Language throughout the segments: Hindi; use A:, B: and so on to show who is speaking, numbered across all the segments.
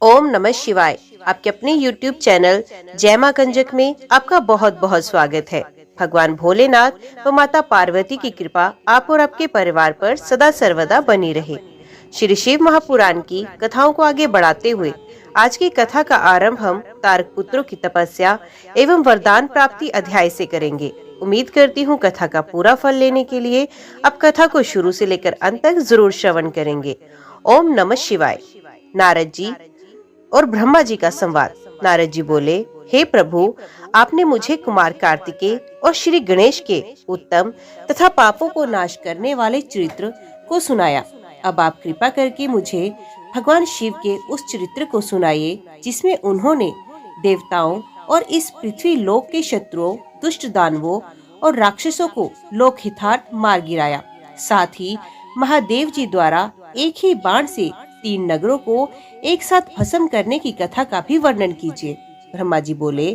A: ओम नमः शिवाय। आपके अपने YouTube चैनल जय मां कंजक में आपका बहुत बहुत स्वागत है। भगवान भोलेनाथ व माता पार्वती की कृपा आप और आपके परिवार पर सदा सर्वदा बनी रहे। श्री शिव महापुराण की कथाओं को आगे बढ़ाते हुए आज की कथा का आरंभ हम तारक पुत्रों की तपस्या एवं वरदान प्राप्ति अध्याय से करेंगे। उम्मीद करती हूँ कथा का पूरा फल लेने के लिए आप कथा को शुरू से लेकर अंत तक जरूर श्रवण करेंगे। ओम नमः शिवाय। नारद जी और ब्रह्मा जी का संवाद। नारद जी बोले, हे प्रभु, आपने मुझे कुमार कार्तिकेय और श्री गणेश के उत्तम तथा पापों को नाश करने वाले चरित्र को सुनाया। अब आप कृपा करके मुझे भगवान शिव के उस चरित्र को सुनाइए जिसमें उन्होंने देवताओं और इस पृथ्वी लोक के शत्रुओं, दुष्ट दानवों और राक्षसों को लोकहितार्थ मार गिराया। साथ ही महादेव जी द्वारा एक ही बाण से 3 नगरों को एक साथ भस्म करने की कथा का भी वर्णन कीजिए। ब्रह्मा जी बोले,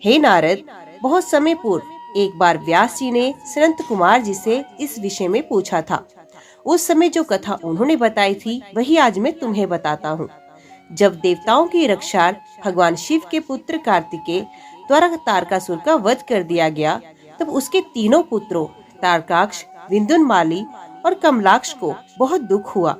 A: हे नारद, बहुत समय पूर्व एक बार व्यास जी ने सनत कुमार जी से इस विषय में पूछा था। उस समय जो कथा उन्होंने बताई थी वही आज मैं तुम्हें बताता हूँ। जब देवताओं की रक्षा भगवान शिव के पुत्र कार्तिकेय द्वारा तारकासुर का वध कर दिया गया, तब उसके तीनों पुत्रों तारकाक्ष, विंध्यामाली और कमलाक्ष को बहुत दुख हुआ।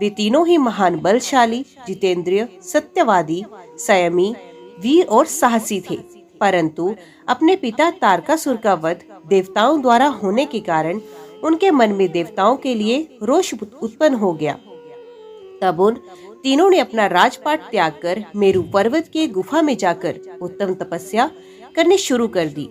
A: वे तीनों ही महान बलशाली, जितेंद्रिय, सत्यवादी, संयमी, वीर और साहसी थे, परंतु अपने पिता तारकासुर का वध देवताओं द्वारा होने के कारण उनके मन में देवताओं के लिए रोष उत्पन्न हो गया। तब उन तीनों ने अपना राजपाट त्याग कर मेरु पर्वत के गुफा में जाकर उत्तम तपस्या करनी शुरू कर दी।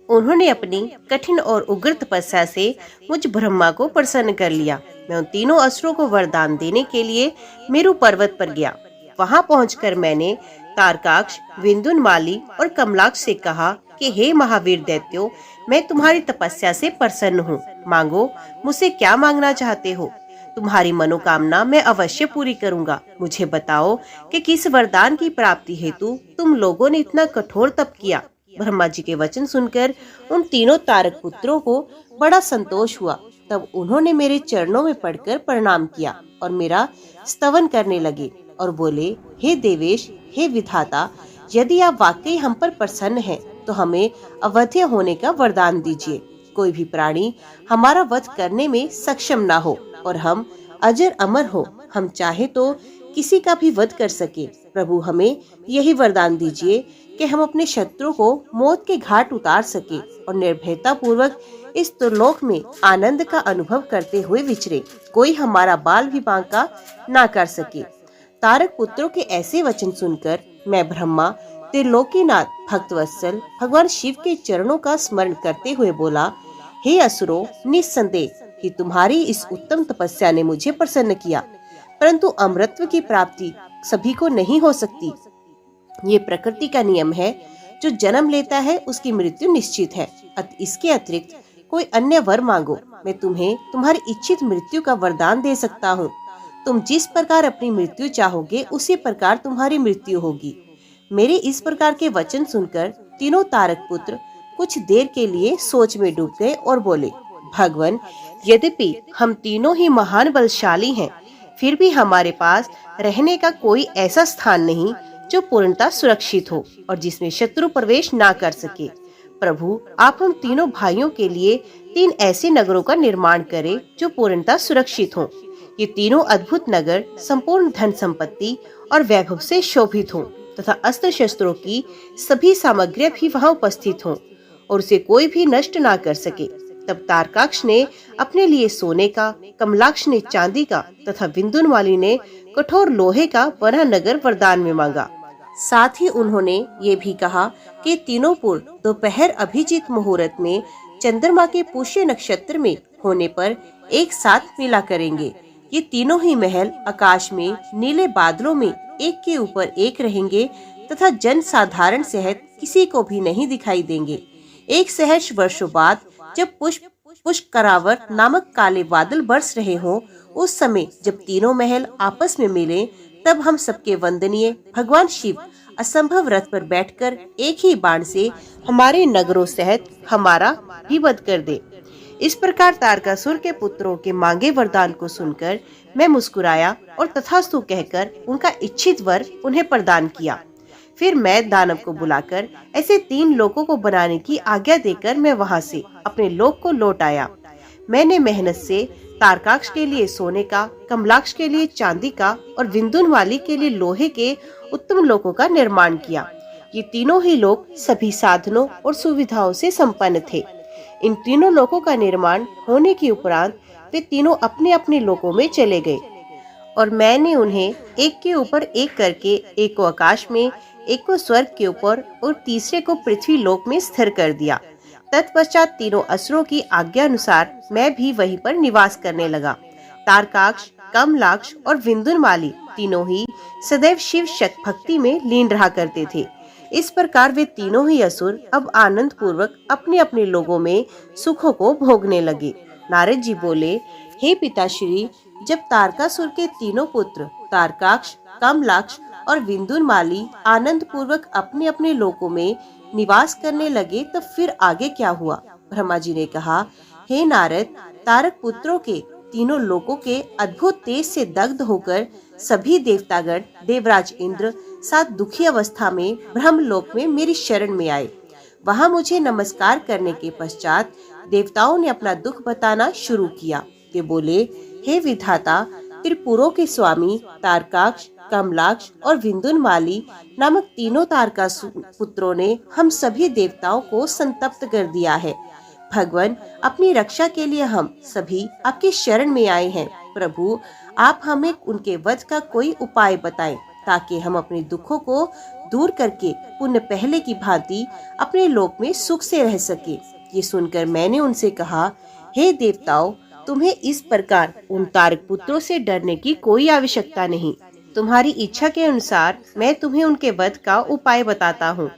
A: उन्होंने अपनी कठिन और उग्र तपस्या से मुझ ब्रह्मा को प्रसन्न कर लिया। मैं उन तीनों असुरों को वरदान देने के लिए मेरु पर्वत पर गया। वहां पहुंचकर मैंने तारकाक्ष, विंध्यामाली और कमलाक्ष से कहा कि हे महावीर दैत्यों, मैं तुम्हारी तपस्या से प्रसन्न हूँ। मांगो, मुझसे क्या मांगना चाहते हो? तुम्हारी मनोकामना मैं अवश्य पूरी करूँगा। मुझे बताओ कि किस वरदान की प्राप्ति हेतु तुम लोगों ने इतना कठोर तप किया। ब्रह्मा जी के वचन सुनकर उन तीनों तारक पुत्रों को बड़ा संतोष हुआ। तब उन्होंने मेरे चरणों में पड़कर प्रणाम किया और मेरा स्तवन करने लगे और बोले, हे देवेश, हे विधाता, यदि आप वाकई हम पर प्रसन्न हैं, तो हमें अवध्य होने का वरदान दीजिए। कोई भी प्राणी हमारा वध करने में सक्षम ना हो और हम अजर अमर हो। हम चाहे तो किसी का भी वध कर सके। प्रभु, हमें यही वरदान दीजिए कि हम अपने शत्रु को मौत के घाट उतार सके और निर्भयता पूर्वक इस त्रिलोक में आनंद का अनुभव करते हुए विचरे। कोई हमारा बाल भी बांका ना कर सके। तारक पुत्रों के ऐसे वचन सुनकर मैं ब्रह्मा, त्रिलोकीनाथ, भक्तवत्सल भगवान शिव के चरणों का स्मरण करते हुए बोला, हे असुरों, निस्संदेह कि तुम्हारी इस उत्तम तपस्या ने मुझे प्रसन्न किया, परंतु अमृतत्व की प्राप्ति सभी को नहीं हो सकती। ये प्रकृति का नियम है। जो जन्म लेता है उसकी मृत्यु निश्चित है। इसके अतिरिक्त कोई अन्य वर मांगो, मैं तुम्हें तुम्हारी इच्छित मृत्यु का वरदान दे सकता हूँ। तुम जिस प्रकार अपनी मृत्यु चाहोगे उसी प्रकार तुम्हारी मृत्यु होगी। मेरे इस प्रकार के वचन सुनकर तीनों तारक पुत्र कुछ देर के लिए सोच में डूब गए और बोले, भगवान, यद्यपि हम तीनों ही महान बलशाली हैं, फिर भी हमारे पास रहने का कोई ऐसा स्थान नहीं जो पूर्णतः सुरक्षित हो और जिसमें शत्रु प्रवेश ना कर सके। प्रभु, आप हम तीनों भाइयों के लिए 3 ऐसे नगरों का निर्माण करें जो पूर्णतः सुरक्षित हों। ये तीनों अद्भुत नगर संपूर्ण धन संपत्ति और वैभव से शोभित हों तथा अस्त्र शस्त्रों की सभी सामग्रियां भी वहां उपस्थित हों और उसे कोई भी नष्ट ना कर सके। तब तारकाक्ष ने अपने लिए सोने का, कमलाक्ष ने चांदी का तथा विंध्यामाली ने कठोर लोहे का वना नगर वरदान में मांगा। साथ ही उन्होंने ये भी कहा कि तीनों पुत्र दोपहर अभिजीत मुहूर्त में चंद्रमा के पुष्य नक्षत्र में होने पर एक साथ मिला करेंगे। ये तीनों ही महल आकाश में नीले बादलों में एक के ऊपर एक रहेंगे तथा जन साधारण सहित किसी को भी नहीं दिखाई देंगे। एक सहस्र वर्षों बाद जब पुष्करावर नामक काले बादल बरस रहे हों, उस समय जब तीनों महल आपस में मिले, तब हम सबके वंदनीय भगवान शिव असंभव रथ पर बैठकर एक ही बाण से हमारे नगरों सहित हमारा भी वध कर दे। इस प्रकार तारकासुर के पुत्रों के मांगे वरदान को सुनकर मैं मुस्कुराया और तथास्तु कहकर उनका इच्छित वर उन्हें प्रदान किया। फिर मैं दानव को बुलाकर ऐसे 3 लोकों को बनाने की आज्ञा देकर मैं वहां से अपने लोक को लौट आया। मैंने मेहनत से तारकाक्ष के लिए सोने का, कमलाक्ष के लिए चांदी का और विंदुनवाली के लिए लोहे के उत्तम लोकों का निर्माण किया। ये तीनों ही लोक सभी साधनों और सुविधाओं से संपन्न थे। इन तीनों लोकों का निर्माण होने के उपरांत वे तीनों अपने अपने लोकों में चले गए और मैंने उन्हें एक के ऊपर एक करके, एक को आकाश में, एक को स्वर्ग के ऊपर और तीसरे को पृथ्वी लोक में स्थिर कर दिया। तत्पश्चात तीनों असुरों की आज्ञा अनुसार मैं भी वहीं पर निवास करने लगा। तारकाक्ष, कमलाक्ष और विंदुनमाली तीनों ही सदैव शिव शक्ति भक्ति में लीन रहा करते थे। इस प्रकार वे तीनों ही असुर अब आनंद पूर्वक अपने अपने लोगों में सुखों को भोगने लगे। नारद जी बोले, हे पिताश्री, जब तारकासुर के तीनों पुत्र तारकाक्ष, कमलाक्ष और विंदुनमाली आनंद पूर्वक अपने अपने लोकों में निवास करने लगे तब फिर आगे क्या हुआ? ब्रह्मा जी ने कहा, हे नारद, तारक पुत्रों के तीनों लोकों के अद्भुत तेज से दग्ध होकर सभी देवतागण देवराज इंद्र साथ दुखी अवस्था में ब्रह्मलोक में मेरी शरण में आए। वहां मुझे नमस्कार करने के पश्चात देवताओं ने अपना दुख बताना शुरू किया। वे बोले, हे विधाता, त्रिपुरों के स्वामी तारकाक्ष, कमलाक्ष और विंदुनमाली नामक तीनों तारकासुर पुत्रों ने हम सभी देवताओं को संतप्त कर दिया है। भगवान, अपनी रक्षा के लिए हम सभी आपकी शरण में आए हैं। प्रभु, आप हमें उनके वध का कोई उपाय बताएं ताकि हम अपने दुखों को दूर करके पुण्य पहले की भांति अपने लोक में सुख से रह सके। ये सुनकर मैंने उनसे कहा, हे देवताओं, तुम्हें इस प्रकार उन तारक पुत्रों से डरने की कोई आवश्यकता नहीं। तुम्हारी इच्छा के अनुसार मैं तुम्हें उनके वध का उपाय बताता हूँ।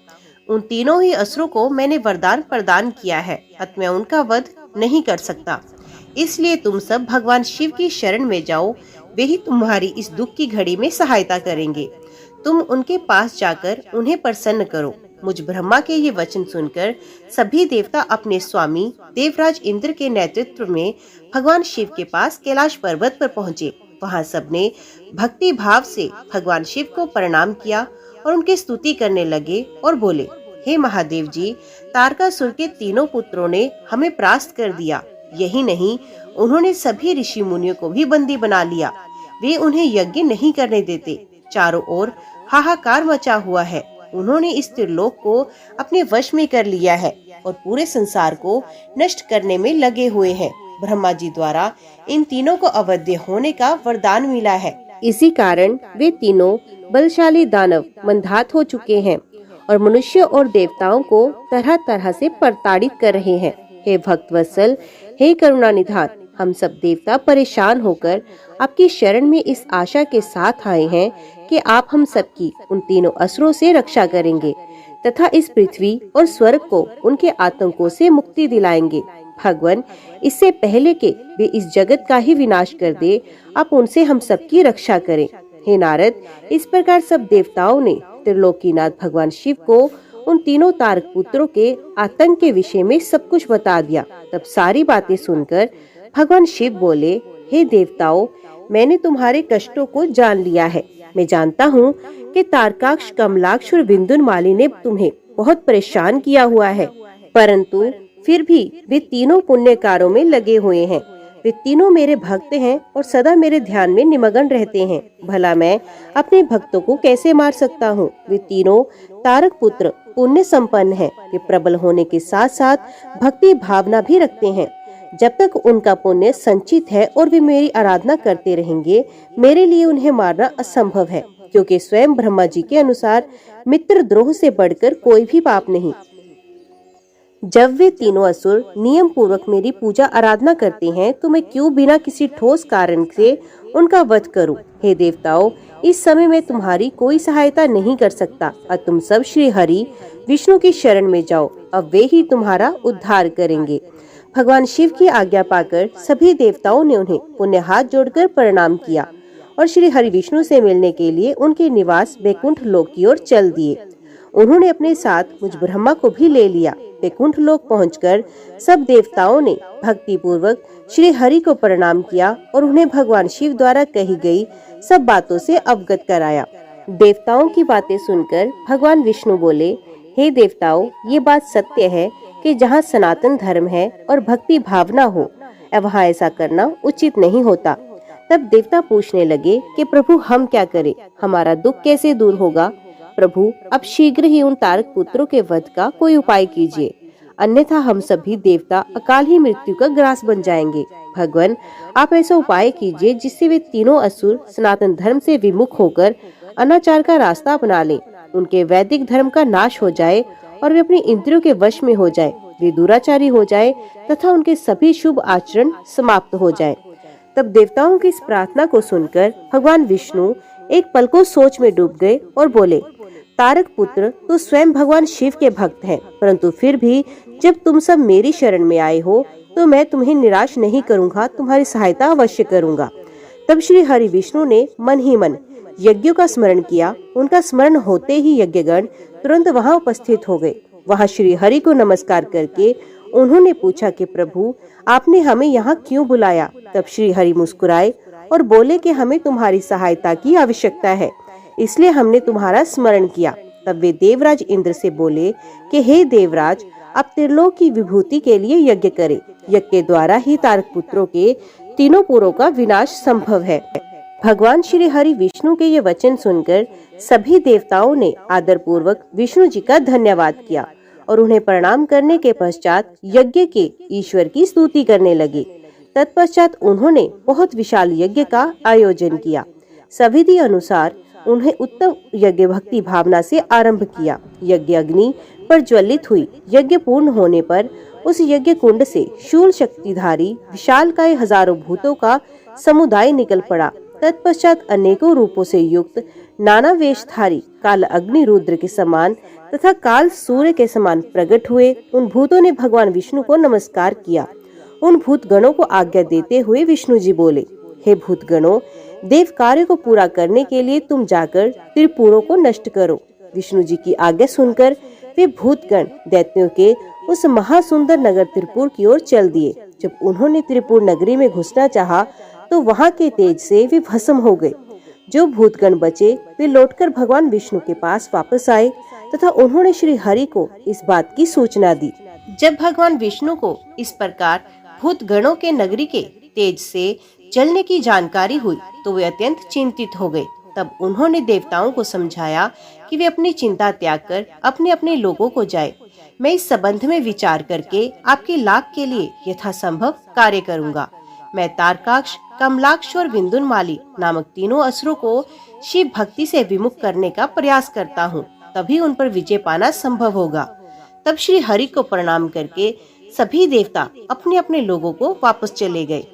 A: उन तीनों ही असुरों को मैंने वरदान प्रदान किया है, अतः मैं उनका वध नहीं कर सकता। इसलिए तुम सब भगवान शिव की शरण में जाओ, वे ही तुम्हारी इस दुख की घड़ी में सहायता करेंगे। तुम उनके पास जाकर उन्हें प्रसन्न करो। मुझ ब्रह्मा के ये वचन सुनकर सभी देवता अपने स्वामी देवराज इंद्र के नेतृत्व में भगवान शिव के पास कैलाश पर्वत पर पहुँचे। वहाँ सबने भक्ति भाव से भगवान शिव को प्रणाम किया और उनकी स्तुति करने लगे और बोले, हे महादेव जी, तारकासुर के तीनों पुत्रों ने हमें परास्त कर दिया। यही नहीं, उन्होंने सभी ऋषि मुनियों को भी बंदी बना लिया। वे उन्हें यज्ञ नहीं करने देते। चारों ओर हाहाकार मचा हुआ है। उन्होंने इस त्रिलोक को अपने वश में कर लिया है और पूरे संसार को नष्ट करने में लगे हुए हैं। ब्रह्मा जी द्वारा इन तीनों को अवध्य होने का वरदान मिला है। इसी कारण वे तीनों बलशाली दानव मंधात हो चुके हैं और मनुष्य और देवताओं को तरह तरह से प्रताड़ित कर रहे हैं। हे भक्तवत्सल, हे करुणा निधान, हम सब देवता परेशान होकर आपकी शरण में इस आशा के साथ आए हैं कि आप हम सबकी उन तीनों असुरों से रक्षा करेंगे तथा इस पृथ्वी और स्वर्ग को उनके आतंकों से मुक्ति दिलाएंगे। भगवान, इससे पहले के वे इस जगत का ही विनाश कर दे, आप उनसे हम सबकी रक्षा करें। हे नारद, इस प्रकार सब देवताओं ने त्रिलोकीनाथ भगवान शिव को उन तीनों तारक पुत्रों के आतंक के विषय में सब कुछ बता दिया। तब सारी बातें सुनकर भगवान शिव बोले, हे देवताओं, मैंने तुम्हारे कष्टों को जान लिया है। मैं जानता हूँ कि तारकाक्ष, कमलाक्ष और विंदुनमाली ने तुम्हें बहुत परेशान किया हुआ है, परंतु फिर भी वे तीनों पुण्य कार्यों में लगे हुए हैं। वे तीनों मेरे भक्त हैं और सदा मेरे ध्यान में निमग्न रहते हैं। भला मैं अपने भक्तों को कैसे मार सकता हूँ? वे तीनों तारक पुत्र पुण्य संपन्न हैं। वे प्रबल होने के साथ साथ भक्ति भावना भी रखते हैं। जब तक उनका पुण्य संचित है और वे मेरी आराधना करते रहेंगे, मेरे लिए उन्हें मारना असंभव है, क्योंकि स्वयं ब्रह्मा जी के अनुसार मित्र द्रोह से बढ़कर कोई भी पाप नहीं। जब वे तीनों असुर नियम पूर्वक मेरी पूजा आराधना करते हैं, तो मैं क्यों बिना किसी ठोस कारण से उनका वध करूं? हे देवताओं, इस समय मैं तुम्हारी कोई सहायता नहीं कर सकता। अब तुम सब श्री हरि विष्णु की शरण में जाओ, अब वे ही तुम्हारा उद्धार करेंगे। भगवान शिव की आज्ञा पाकर सभी देवताओं ने उन्हें पुण्य हाथ जोड़कर प्रणाम किया और श्री हरि विष्णु से मिलने के लिए उनके निवास बैकुंठ लोक की ओर चल दिए। उन्होंने अपने साथ मुझ ब्रह्मा को भी ले लिया। वैकुंठ लोक पहुंचकर सब देवताओं ने भक्ति पूर्वक श्री हरि को प्रणाम किया और उन्हें भगवान शिव द्वारा कही गई सब बातों से अवगत कराया। देवताओं की बातें सुनकर भगवान विष्णु बोले, हे देवताओं, ये बात सत्य है कि जहाँ सनातन धर्म है और भक्ति भावना हो, वहाँ ऐसा करना उचित नहीं होता। तब देवता पूछने लगे कि प्रभु हम क्या करें, हमारा दुख कैसे दूर होगा। प्रभु अब शीघ्र ही उन तारक पुत्रों के वध का कोई उपाय कीजिए, अन्यथा हम सभी देवता अकाल ही मृत्यु का ग्रास बन जाएंगे। भगवान, आप ऐसा उपाय कीजिए जिससे वे तीनों असुर सनातन धर्म से विमुख होकर अनाचार का रास्ता अपना लें, उनके वैदिक धर्म का नाश हो जाए और वे अपनी इंद्रियों के वश में हो जाए, वे दुराचारी हो जाए तथा उनके सभी शुभ आचरण समाप्त हो जाए। तब देवताओं की इस प्रार्थना को सुनकर भगवान विष्णु एक पल को सोच में डूब गए और बोले, तारक पुत्र, तो स्वयं भगवान शिव के भक्त हैं, परंतु फिर भी जब तुम सब मेरी शरण में आए हो तो मैं तुम्हें निराश नहीं करूंगा, तुम्हारी सहायता अवश्य करूंगा। तब श्री हरि विष्णु ने मन ही मन यज्ञों का स्मरण किया। उनका स्मरण होते ही यज्ञगण तुरंत वहां उपस्थित हो गए। वहां श्री हरि को नमस्कार करके उन्होंने पूछा कि प्रभु, आपने हमें यहाँ क्यों बुलाया। तब श्री हरि मुस्कुराए और बोले कि हमें तुम्हारी सहायता की आवश्यकता है, इसलिए हमने तुम्हारा स्मरण किया। तब वे देवराज इंद्र से बोले कि हे देवराज, आप त्रिलोक की विभूति के लिए यज्ञ करें। यज्ञ के द्वारा ही तारक पुत्रों के तीनों पुरों का विनाश संभव है। भगवान श्री हरि विष्णु के ये वचन सुनकर सभी देवताओं ने आदर पूर्वक विष्णु जी का धन्यवाद किया और उन्हें प्रणाम करने के पश्चात यज्ञ के ईश्वर की स्तुति करने लगे। तत्पश्चात उन्होंने बहुत विशाल यज्ञ का आयोजन किया। सविधि अनुसार उन्हें उत्तम यज्ञ भक्ति भावना से आरंभ किया। यज्ञ अग्नि पर ज्वलित हुई। यज्ञ पूर्ण होने पर उस यज्ञ कुंड से शूल शक्तिधारी विशालकाय हजारों भूतों का समुदाय निकल पड़ा। तत्पश्चात अनेकों रूपों से युक्त नाना वेशधारी काल अग्नि रुद्र के समान तथा काल सूर्य के समान प्रकट हुए। उन भूतों ने भगवान विष्णु को नमस्कार किया। उन भूत गणों को आज्ञा देते हुए विष्णु जी बोले, हे भूत गणों, देव कार्य को पूरा करने के लिए तुम जाकर त्रिपुरों को नष्ट करो। विष्णु जी की आज्ञा सुनकर वे भूतगण दैत्यों के उस महासुंदर नगर त्रिपुर की ओर चल दिए। जब उन्होंने त्रिपुर नगरी में घुसना चाहा तो वहां के तेज से वे भस्म हो गए। जो भूतगण बचे वे लौटकर भगवान विष्णु के पास वापस आए तथा उन्होंने श्री हरि को इस बात की सूचना दी। जब भगवान विष्णु को इस प्रकार भूतगणों के नगरी के तेज से जलने की जानकारी हुई तो वे अत्यंत चिंतित हो गए। तब उन्होंने देवताओं को समझाया कि वे अपनी चिंता त्याग कर अपने अपने लोगों को जाए। मैं इस संबंध में विचार करके आपके लाभ के लिए यथासंभव कार्य करूंगा। मैं तारकाक्ष, कमलाक्ष और विंदुनमाली नामक तीनों असुरों को शिव भक्ति से विमुख करने का प्रयास करता हूँ, तभी उन पर विजय पाना संभव होगा। तब श्री हरि को प्रणाम करके सभी देवता अपने अपने लोगों को वापस चले गए।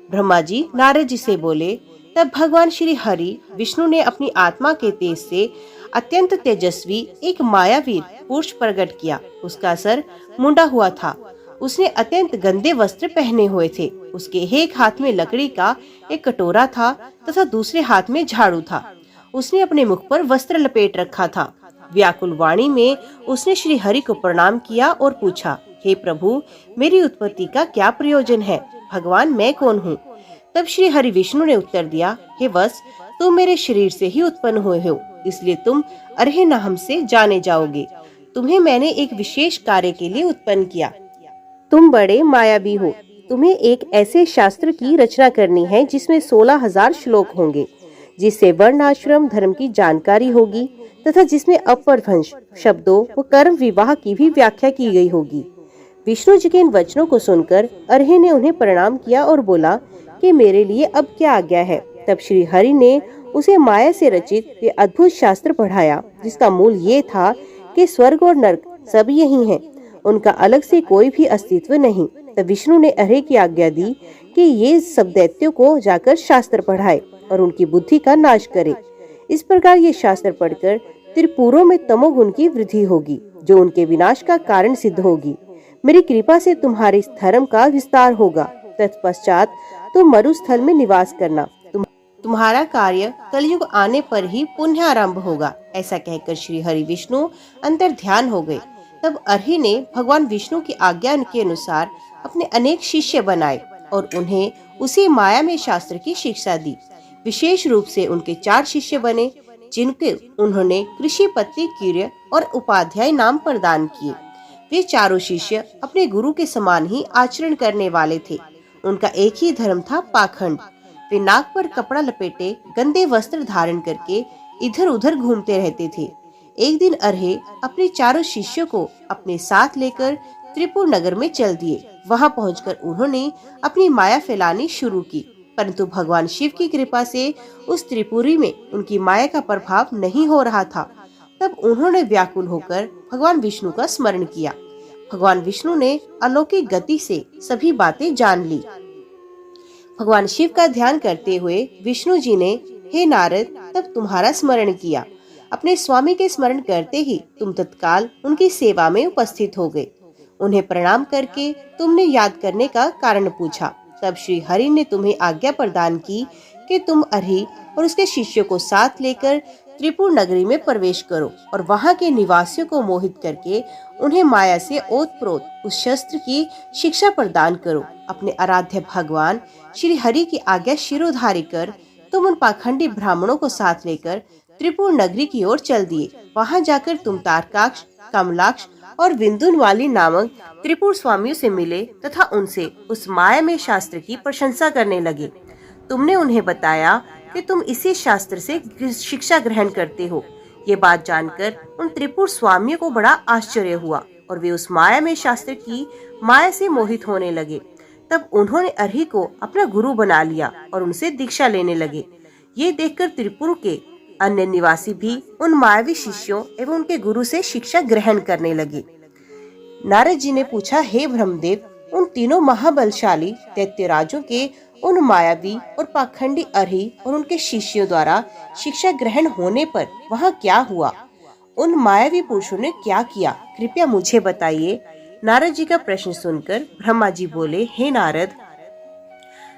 A: ब्रह्मा जी नारद जी से बोले, तब भगवान श्री हरि विष्णु ने अपनी आत्मा के तेज से अत्यंत तेजस्वी एक मायावीर पुरुष प्रकट किया। उसका सर मुंडा हुआ था। उसने अत्यंत गंदे वस्त्र पहने हुए थे। उसके एक हाथ में लकड़ी का एक कटोरा था तथा दूसरे हाथ में झाड़ू था। उसने अपने मुख पर वस्त्र लपेट रखा था। व्याकुल वाणी में उसने श्री हरि को प्रणाम किया और पूछा, हे प्रभु, मेरी उत्पत्ति का क्या प्रयोजन है? भगवान, मैं कौन हूँ? तब श्री हरि विष्णु ने उत्तर दिया, हे वत्स, तुम मेरे शरीर से ही उत्पन्न हुए हो, इसलिए तुम अर्हे नाम से जाने जाओगे। तुम्हें मैंने एक विशेष कार्य के लिए उत्पन्न किया। तुम बड़े मायावी हो। तुम्हें एक ऐसे शास्त्र की रचना करनी है जिसमें 16,000 श्लोक होंगे, जिससे वर्ण आश्रम धर्म की जानकारी होगी तथा जिसमें अपभ्रंश शब्दों व कर्म विवाह की भी व्याख्या की गई होगी। विष्णु जी के इन वचनों को सुनकर अर्हे ने उन्हें प्रणाम किया और बोला कि मेरे लिए अब क्या आज्ञा है। तब श्री हरि ने उसे माया से रचित ये अद्भुत शास्त्र पढ़ाया, जिसका मूल ये था कि स्वर्ग और नरक सब यही हैं, उनका अलग से कोई भी अस्तित्व नहीं। तब विष्णु ने अर्हे की आज्ञा दी कि ये सब दैत्यों को जाकर शास्त्र पढ़ाए और उनकी बुद्धि का नाश करे। इस प्रकार ये शास्त्र पढ़कर त्रिपुरों में तमोगुण की वृद्धि होगी, जो उनके विनाश का कारण सिद्ध होगी। मेरी कृपा से तुम्हारे इस धर्म का विस्तार होगा। तत्पश्चात तुम मरुस्थल में निवास करना। तुम्हारा कार्य कलयुग आने पर ही पुनः आरंभ होगा। ऐसा कहकर श्री हरि विष्णु अंतर ध्यान हो गए। तब अर्ही ने भगवान विष्णु की आज्ञा के अनुसार अपने अनेक शिष्य बनाए और उन्हें उसी माया में शास्त्र की शिक्षा दी। विशेष रूप से उनके 4 शिष्य बने, जिनके उन्होंने कृषि पत्नी कीर्य और उपाध्याय नाम प्रदान किए। वे चारों शिष्य अपने गुरु के समान ही आचरण करने वाले थे। उनका एक ही धर्म था, पाखंड। वे नाक पर कपड़ा लपेटे गंदे वस्त्र धारण करके इधर उधर घूमते रहते थे। एक दिन अर्हे अपने चारों शिष्यों को अपने साथ लेकर त्रिपुर नगर में चल दिए। वहां पहुंचकर उन्होंने अपनी माया फैलानी शुरू की, परंतु भगवान शिव की कृपा से उस त्रिपुरी में उनकी माया का प्रभाव नहीं हो रहा था। तब उन्होंने व्याकुल होकर भगवान विष्णु का स्मरण किया। भगवान विष्णु ने अलौकिक गति से सभी बातें जान ली। भगवान शिव का ध्यान करते हुए विष्णु जी ने, हे नारद, तब तुम्हारा स्मरण किया। अपने स्वामी के स्मरण करते ही तुम तत्काल उनकी सेवा में उपस्थित हो गए। उन्हें प्रणाम करके तुमने याद करने का कारण पूछा। तब श्री हरि ने तुम्हें आज्ञा प्रदान की कि तुम अर्ही और उसके शिष्यों को साथ लेकर त्रिपुर नगरी में प्रवेश करो और वहां के निवासियों को मोहित करके उन्हें माया से ओतप्रोत उस शस्त्र की शिक्षा प्रदान करो। अपने आराध्य भगवान श्री हरि की आज्ञा शिरोधारी कर तुम उन पाखंडी ब्राह्मणों को साथ लेकर त्रिपुर नगरी की ओर चल दिए। वहां जाकर तुम तारकाक्ष, कमलाक्ष और विंदुन वाली नामक त्रिपुर स्वामियों से मिले तथा उनसे उस माया में शास्त्र की प्रशंसा करने लगे। तुमने उन्हें बताया कि तुम इसी शास्त्र से शिक्षा ग्रहण करते हो। ये बात जानकर उन त्रिपुर स्वामियों को बड़ा आश्चर्य हुआ और वे उस माया में शास्त्र की माया से मोहित होने लगे। तब उन्होंने अर्ही को अपना गुरु बना लिया और उनसे दीक्षा लेने लगे। ये देखकर त्रिपुर के अन्य निवासी भी उन मायावी शिष्यों एवं उनके गुरु से शिक्षा ग्रहण करने लगे। नारद जी ने पूछा, हे ब्रह्मदेव, उन तीनों महाबलशाली दैत्यराजों के उन मायावी और पाखंडी अर्ही और उनके शिष्यों द्वारा शिक्षा ग्रहण होने पर वहाँ क्या हुआ? उन मायावी पुरुषों ने क्या किया? कृपया मुझे बताइए। नारद जी का प्रश्न सुनकर ब्रह्मा जी बोले, हे नारद,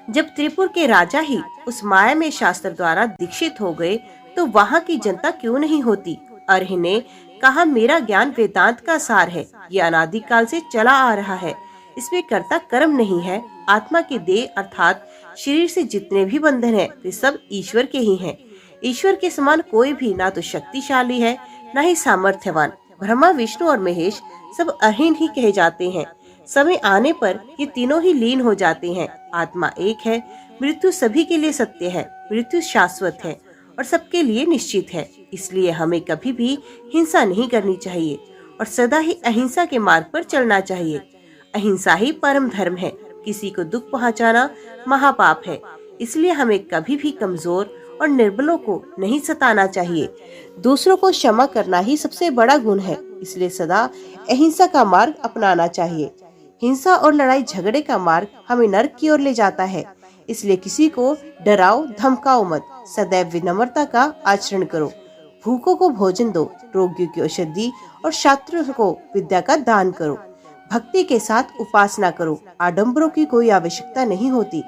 A: जब त्रिपुर के राजा ही उस माया में शास्त्र द्वारा दीक्षित हो गए तो वहाँ की जनता क्यों नहीं होती? अर्ही ने कहा, मेरा ज्ञान वेदांत का सार है। ये अनादि काल से चला आ रहा है। इसमें कर्ता कर्म नहीं है। आत्मा के देह अर्थात शरीर से जितने भी बंधन है वे सब ईश्वर के ही हैं। ईश्वर के समान कोई भी ना तो शक्तिशाली है ना ही सामर्थ्यवान। ब्रह्मा, विष्णु और महेश सब अहीन ही कहे जाते हैं। समय आने पर ये तीनों ही लीन हो जाते हैं। आत्मा एक है। मृत्यु सभी के लिए सत्य है। मृत्यु शाश्वत है और सबके लिए निश्चित है। इसलिए हमें कभी भी हिंसा नहीं करनी चाहिए और सदा ही अहिंसा के मार्ग पर चलना चाहिए। अहिंसा ही परम धर्म है। किसी को दुख पहुंचाना महापाप है। इसलिए हमें कभी भी कमजोर और निर्बलों को नहीं सताना चाहिए। दूसरों को क्षमा करना ही सबसे बड़ा गुण है। इसलिए सदा अहिंसा का मार्ग अपनाना चाहिए। हिंसा और लड़ाई झगड़े का मार्ग हमें नरक की ओर ले जाता है। इसलिए किसी को डराओ धमकाओ मत। सदैव विनम्रता का आचरण करो। भूखों को भोजन दो, रोगियों की औषधि और छात्रों को विद्या का दान करो। भक्ति के साथ उपासना करो। आडंबरों की कोई आवश्यकता नहीं होती।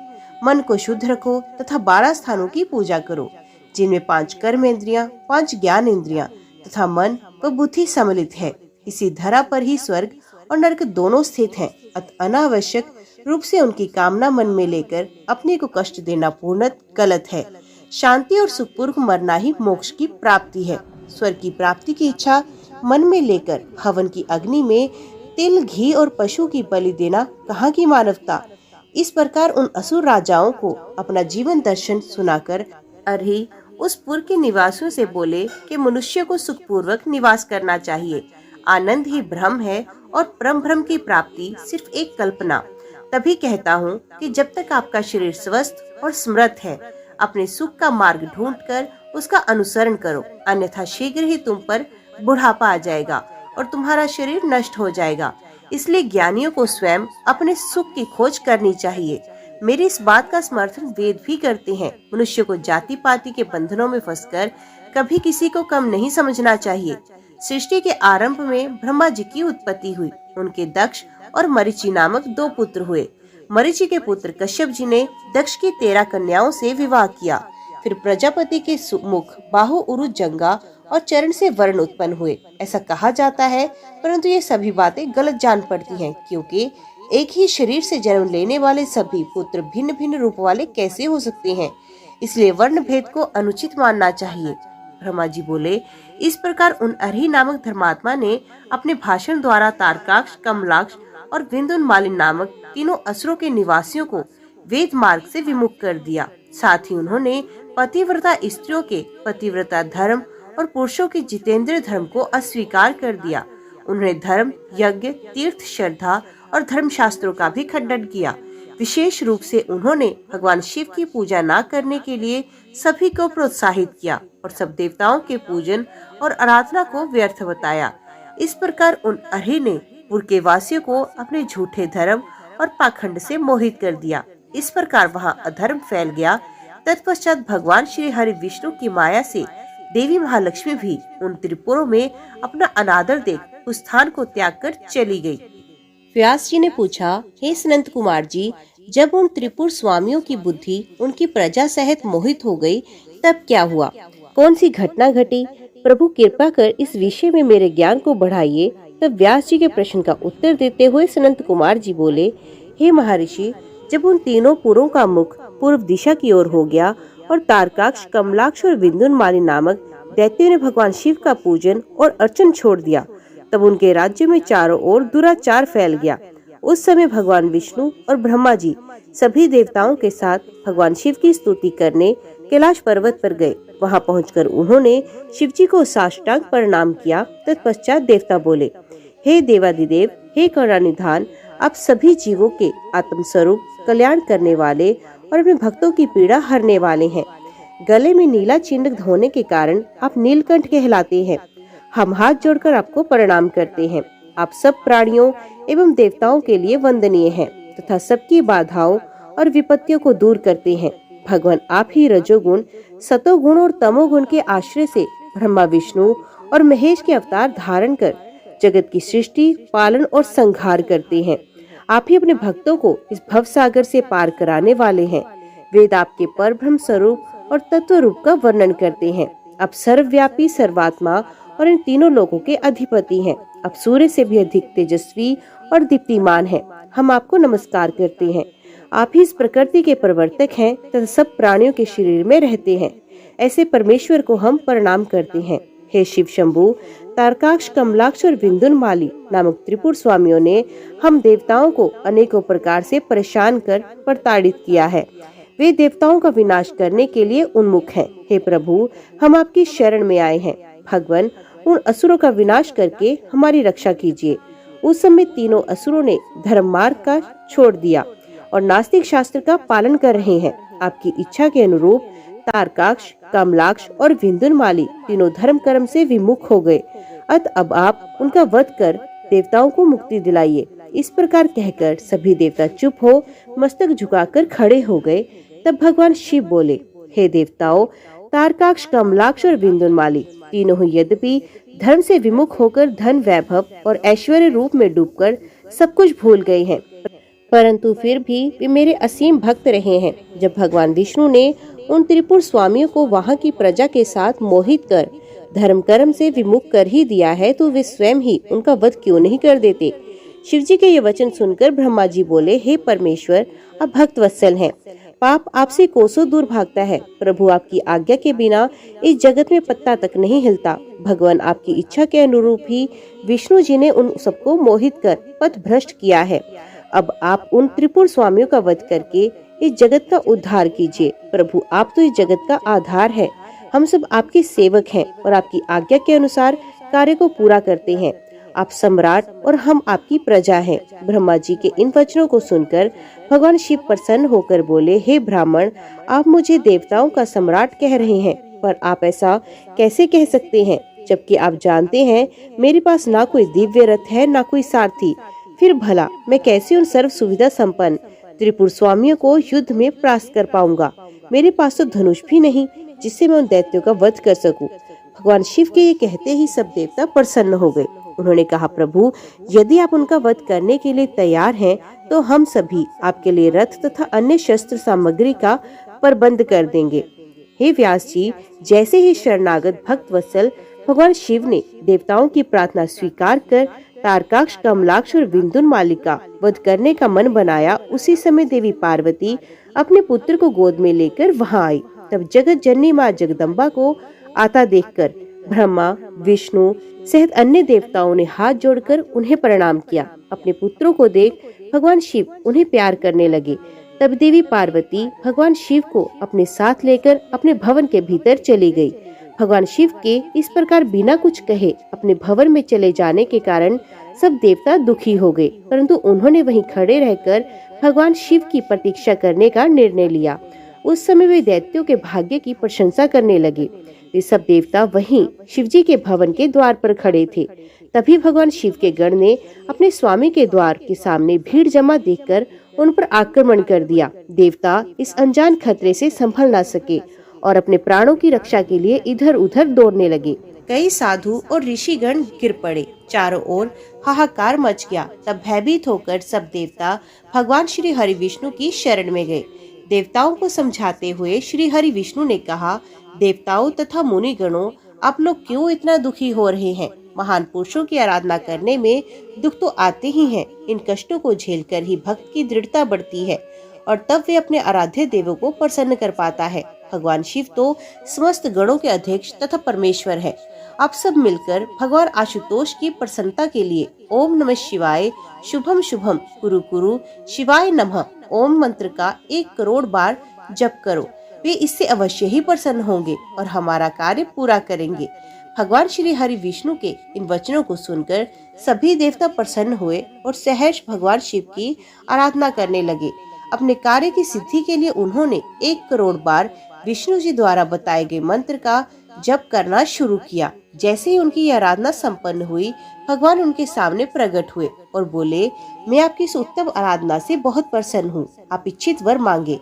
A: मन को शुद्ध रखो तथा 12 स्थानों की पूजा करो, जिनमें 5 कर्म इंद्रियां, 5 ज्ञान इंद्रियां तथा मन व बुद्धि सम्मिलित है। इसी धरा पर ही स्वर्ग और नरक दोनों स्थित हैं। अतः अनावश्यक रूप से उनकी कामना मन में लेकर अपने को कष्ट देना पूर्णत गलत है। शांति और सुखपूर्वक मरना ही मोक्ष की प्राप्ति है। स्वर्ग की प्राप्ति की इच्छा मन में लेकर हवन की अग्नि में तिल, घी और पशु की बलि देना कहाँ की मानवता। इस प्रकार उन असुर राजाओं को अपना जीवन दर्शन सुनाकर अर्ही उस पुर के निवासियों से बोले कि मनुष्य को सुखपूर्वक निवास करना चाहिए। आनंद ही ब्रह्म है और परम ब्रह्म की प्राप्ति सिर्फ एक कल्पना। तभी कहता हूँ कि जब तक आपका शरीर स्वस्थ और समृद्ध है, अपने सुख का मार्ग ढूंढकर उसका अनुसरण करो, अन्यथा शीघ्र ही तुम पर बुढ़ापा आ जाएगा और तुम्हारा शरीर नष्ट हो जाएगा। इसलिए ज्ञानियों को स्वयं अपने सुख की खोज करनी चाहिए। मेरी इस बात का समर्थन वेद भी करते हैं। मनुष्य को जाति पाति के बंधनों में फंसकर कभी किसी को कम नहीं समझना चाहिए। सृष्टि के आरंभ में ब्रह्मा जी की उत्पत्ति हुई। उनके दक्ष और मरीचि नामक 2 पुत्र हुए। मरीचि के पुत्र कश्यप जी ने दक्ष की 13 कन्याओं से विवाह किया। फिर प्रजापति के मुख, बाहु, उरु, जंगा और चरण से वर्ण उत्पन्न हुए, ऐसा कहा जाता है। परंतु ये सभी बातें गलत जान पड़ती हैं, क्योंकि एक ही शरीर से जन्म लेने वाले सभी पुत्र भिन्न भिन्न रूप वाले कैसे हो सकते हैं। इसलिए वर्ण भेद को अनुचित मानना चाहिए। ब्रह्मा जी बोले, इस प्रकार उन अर्ही नामक धर्मात्मा ने अपने भाषण द्वारा तारकाक्ष, कमलाक्ष और विंध्योन्माली नामक तीनों असुरों के निवासियों को वेद मार्ग से विमुख कर दिया। साथ ही उन्होंने पतिव्रता स्त्रियों के पतिव्रता धर्म और पुरुषों के जितेंद्र धर्म को अस्वीकार कर दिया। उन्होंने धर्म, यज्ञ, तीर्थ, श्रद्धा और धर्म शास्त्रों का भी खंडन किया। विशेष रूप से उन्होंने भगवान शिव की पूजा न करने के लिए सभी को प्रोत्साहित किया और सब देवताओं के पूजन और आराधना को व्यर्थ बताया। इस प्रकार उन अर्ही ने पुर के वासियों को अपने झूठे धर्म और पाखंड से मोहित कर दिया। इस प्रकार वहाँ अधर्म फैल गया। तत्पश्चात भगवान श्री हरि विष्णु की माया से देवी महालक्ष्मी भी उन त्रिपुरों में अपना अनादर देख उस स्थान को त्याग कर चली गई। व्यास जी ने पूछा, हे सनंत कुमार जी, जब उन त्रिपुर स्वामियों की बुद्धि उनकी प्रजा सहित मोहित हो गई, तब क्या हुआ? कौन सी घटना घटी? प्रभु कृपा कर इस विषय में मेरे ज्ञान को बढ़ाइए। तब व्यास जी के प्रश्न का उत्तर देते हुए सनंत कुमार जी बोले, हे महर्षि, जब उन तीनों पुरों का मुख पूर्व दिशा की ओर हो गया और तारकाक्ष, कमलाक्ष और विंध्योन्माली नामक दैत्यों ने भगवान शिव का पूजन और अर्चन छोड़ दिया, तब उनके राज्य में चारों ओर दुराचार फैल गया। उस समय भगवान विष्णु और ब्रह्मा जी सभी देवताओं के साथ भगवान शिव की स्तुति करने कैलाश पर्वत पर गए। वहां पहुंचकर उन्होंने शिव जी को साष्टांग प्रणाम किया। तत्पश्चात देवता बोले, हे देवादिदेव, हे करुणानिधान, आप सभी जीवों के आत्म स्वरूप, कल्याण करने वाले और अपने भक्तों की पीड़ा हरने वाले हैं। गले में नीला चिन्ह होने के कारण आप नीलकंठ कहलाते हैं। हम हाथ जोड़कर आपको प्रणाम करते हैं। आप सब प्राणियों एवं देवताओं के लिए वंदनीय हैं तथा सबकी बाधाओं और विपत्तियों को दूर करते हैं। भगवान आप ही रजोगुण, सतोगुण और तमोगुण के आश्रय से ब्रह्मा, विष्णु और महेश के अवतार धारण कर जगत की सृष्टि, पालन और संहार करते हैं। आप ही अपने भक्तों को इस भव सागर से पार कराने वाले हैं। वेद आपके परब्रह्म स्वरूप और तत्व रूप का वर्णन करते हैं। आप सर्वव्यापी, सर्वात्मा और इन तीनों लोगों के अधिपति हैं। आप सूर्य से भी अधिक तेजस्वी और दीप्तिमान हैं। हम आपको नमस्कार करते हैं। आप ही इस प्रकृति के प्रवर्तक हैं तथा सब प्राणियों के शरीर में रहते हैं। ऐसे परमेश्वर को हम प्रणाम करते हैं। हे शिव शंभु, तारकाक्ष, कमलाक्ष और विंध्योन्माली नामक त्रिपुर स्वामियों ने हम देवताओं को अनेकों प्रकार से परेशान कर प्रताड़ित किया है। वे देवताओं का विनाश करने के लिए उन्मुख हैं। हे प्रभु, हम आपकी शरण में आए हैं। भगवान, उन असुरों का विनाश करके हमारी रक्षा कीजिए। उस समय तीनों असुरों ने धर्म मार्ग का छोड़ दिया और नास्तिक शास्त्र का पालन कर रहे हैं। आपकी इच्छा के अनुरूप तारकाक्ष, कमलाक्ष और विंध्योन्माली तीनों धर्म कर्म से विमुख हो गए। अब आप उनका वध कर देवताओं को मुक्ति दिलाइए। इस प्रकार कहकर सभी देवता चुप हो मस्तक झुकाकर खड़े हो गए। तब भगवान शिव बोले, हे देवताओं, तारकाक्ष, कमलाक्ष और विंध्योन्माली तीनों ही यद्यपि धर्म से विमुख होकर धन, वैभव और ऐश्वर्य रूप में डूबकर सब कुछ भूल गए हैं, परंतु फिर भी वे मेरे असीम भक्त रहे हैं। जब भगवान विष्णु ने उन त्रिपुर स्वामियों को वहां की प्रजा के साथ मोहित कर धर्म कर्म से विमुख कर ही दिया है, तो वे स्वयं ही उनका वध क्यों नहीं कर देते? शिव जी के ये वचन सुनकर ब्रह्मा जी बोले, हे परमेश्वर, आप भक्त वत्सल हैं। पाप आपसे कोसों दूर भागता है। प्रभु, आपकी आज्ञा के बिना इस जगत में पत्ता तक नहीं हिलता। भगवान, आपकी इच्छा के अनुरूप ही विष्णु जी ने उन सबको मोहित कर पथ भ्रष्ट किया है। अब आप उन त्रिपुर स्वामियों का वध करके इस जगत का उद्धार कीजिए। प्रभु, आप तो इस जगत का आधार है। हम सब आपके सेवक हैं और आपकी आज्ञा के अनुसार कार्य को पूरा करते हैं। आप सम्राट और हम आपकी प्रजा हैं। ब्रह्मा जी के इन वचनों को सुनकर भगवान शिव प्रसन्न होकर बोले, हे ब्राह्मण, आप मुझे देवताओं का सम्राट कह रहे हैं, पर आप ऐसा कैसे कह सकते हैं, जबकि आप जानते हैं मेरे पास ना कोई दिव्य रथ है, ना कोई सारथी। फिर भला मैं कैसे उन सर्व सुविधा संपन्न त्रिपुर स्वामियों को युद्ध में परास्त कर पाऊंगा? मेरे पास तो धनुष भी नहीं जिससे मैं उन दैत्यों का वध कर सकूं। भगवान शिव के ये कहते ही सब देवता प्रसन्न हो गए। उन्होंने कहा, प्रभु, यदि आप उनका वध करने के लिए तैयार हैं, तो हम सभी आपके लिए रथ तथा अन्य शस्त्र सामग्री का प्रबंध कर देंगे। हे व्यास जी, जैसे ही शरणागत भक्त वत्सल भगवान शिव ने देवताओं की प्रार्थना स्वीकार कर तारकाक्ष, कमलाक्ष और विंध्यामाली का वध करने का मन बनाया, उसी समय देवी पार्वती अपने पुत्र को गोद में लेकर वहां आई। तब जगत जननी माँ जगदम्बा को आता देखकर ब्रह्मा, विष्णु सहित अन्य देवताओं ने हाथ जोड़कर उन्हें प्रणाम किया। अपने पुत्रों को देख भगवान शिव उन्हें प्यार करने लगे। तब देवी पार्वती भगवान शिव को अपने साथ लेकर अपने भवन के भीतर चली गई। भगवान शिव के इस प्रकार बिना कुछ कहे अपने भवन में चले जाने के कारण सब देवता दुखी हो गए, परंतु उन्होंने वहीं खड़े रहकर भगवान शिव की प्रतीक्षा करने का निर्णय लिया। उस समय वे दैत्यों के भाग्य की प्रशंसा करने लगे। वे सब देवता वहीं शिवजी के भवन के द्वार पर खड़े थे। तभी भगवान शिव के गण ने अपने स्वामी के द्वार के सामने भीड़ जमा देखकर उन पर आक्रमण कर दिया। देवता इस अनजान खतरे से संभल न सके और अपने प्राणों की रक्षा के लिए इधर उधर दौड़ने लगे। कई साधु और ऋषिगण गिर पड़े, चारों ओर हाहाकार मच गया। तब भयभीत होकर सब देवता भगवान श्री हरि विष्णु की शरण में गए। देवताओं को समझाते हुए श्री हरि विष्णु ने कहा, देवताओं तथा मुनि गणों, आप लोग क्यों इतना दुखी हो रहे हैं? महान पुरुषों की आराधना करने में दुख तो आते ही हैं। इन कष्टों को झेलकर ही भक्त की दृढ़ता बढ़ती है और तब वे अपने आराध्य देवों को प्रसन्न कर पाता है। भगवान शिव तो समस्त गणों के अध्यक्ष तथा परमेश्वर है। आप सब मिलकर भगवान आशुतोष की प्रसन्नता के लिए ओम नमः शिवाय, शुभम शुभम, कुरु कुरु, शिवाय नमः ओम मंत्र का 1 करोड़ बार जप करो। वे इससे अवश्य ही प्रसन्न होंगे और हमारा कार्य पूरा करेंगे। भगवान श्री हरि विष्णु के इन वचनों को सुनकर सभी देवता प्रसन्न हुए और सहर्ष भगवान शिव की आराधना करने लगे। अपने कार्य की सिद्धि के लिए उन्होंने 1 करोड़ बार विष्णु जी द्वारा बताए गए मंत्र का जप करना शुरू किया। जैसे ही उनकी यह आराधना संपन्न हुई, भगवान उनके सामने प्रकट हुए और बोले, मैं आपकी इस उत्तम आराधना से बहुत प्रसन्न हूँ। आप इच्छित वर मांगे।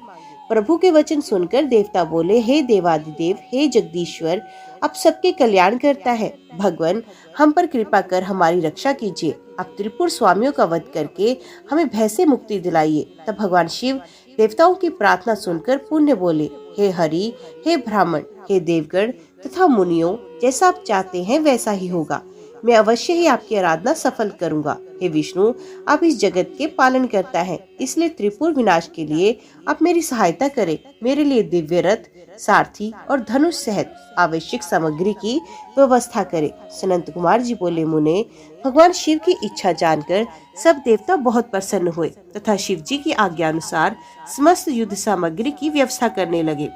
A: प्रभु के वचन सुनकर देवता बोले, हे देवादिदेव, हे जगदीश्वर, आप सबके कल्याण करता है। भगवान, हम पर कृपा कर हमारी रक्षा कीजिए। आप त्रिपुर स्वामियों का वध करके हमें भय से मुक्ति दिलाइए। तब भगवान शिव देवताओं की प्रार्थना सुनकर पुण्य बोले, हे हरि, हे ब्राह्मण, हे देवगण तथा मुनियों, जैसा आप चाहते हैं वैसा ही होगा। मैं अवश्य ही आपकी आराधना सफल करूंगा। हे विष्णु, आप इस जगत के पालन करता है, इसलिए त्रिपुर विनाश के लिए आप मेरी सहायता करें। मेरे लिए दिव्य रथ, सारथी और धनुष सहित आवश्यक सामग्री की व्यवस्था करें। सनंत कुमार जी बोले, मुने, भगवान शिव की इच्छा जानकर सब देवता बहुत प्रसन्न हुए तथा शिव जी की आज्ञा अनुसार समस्त युद्ध सामग्री की व्यवस्था करने लगे।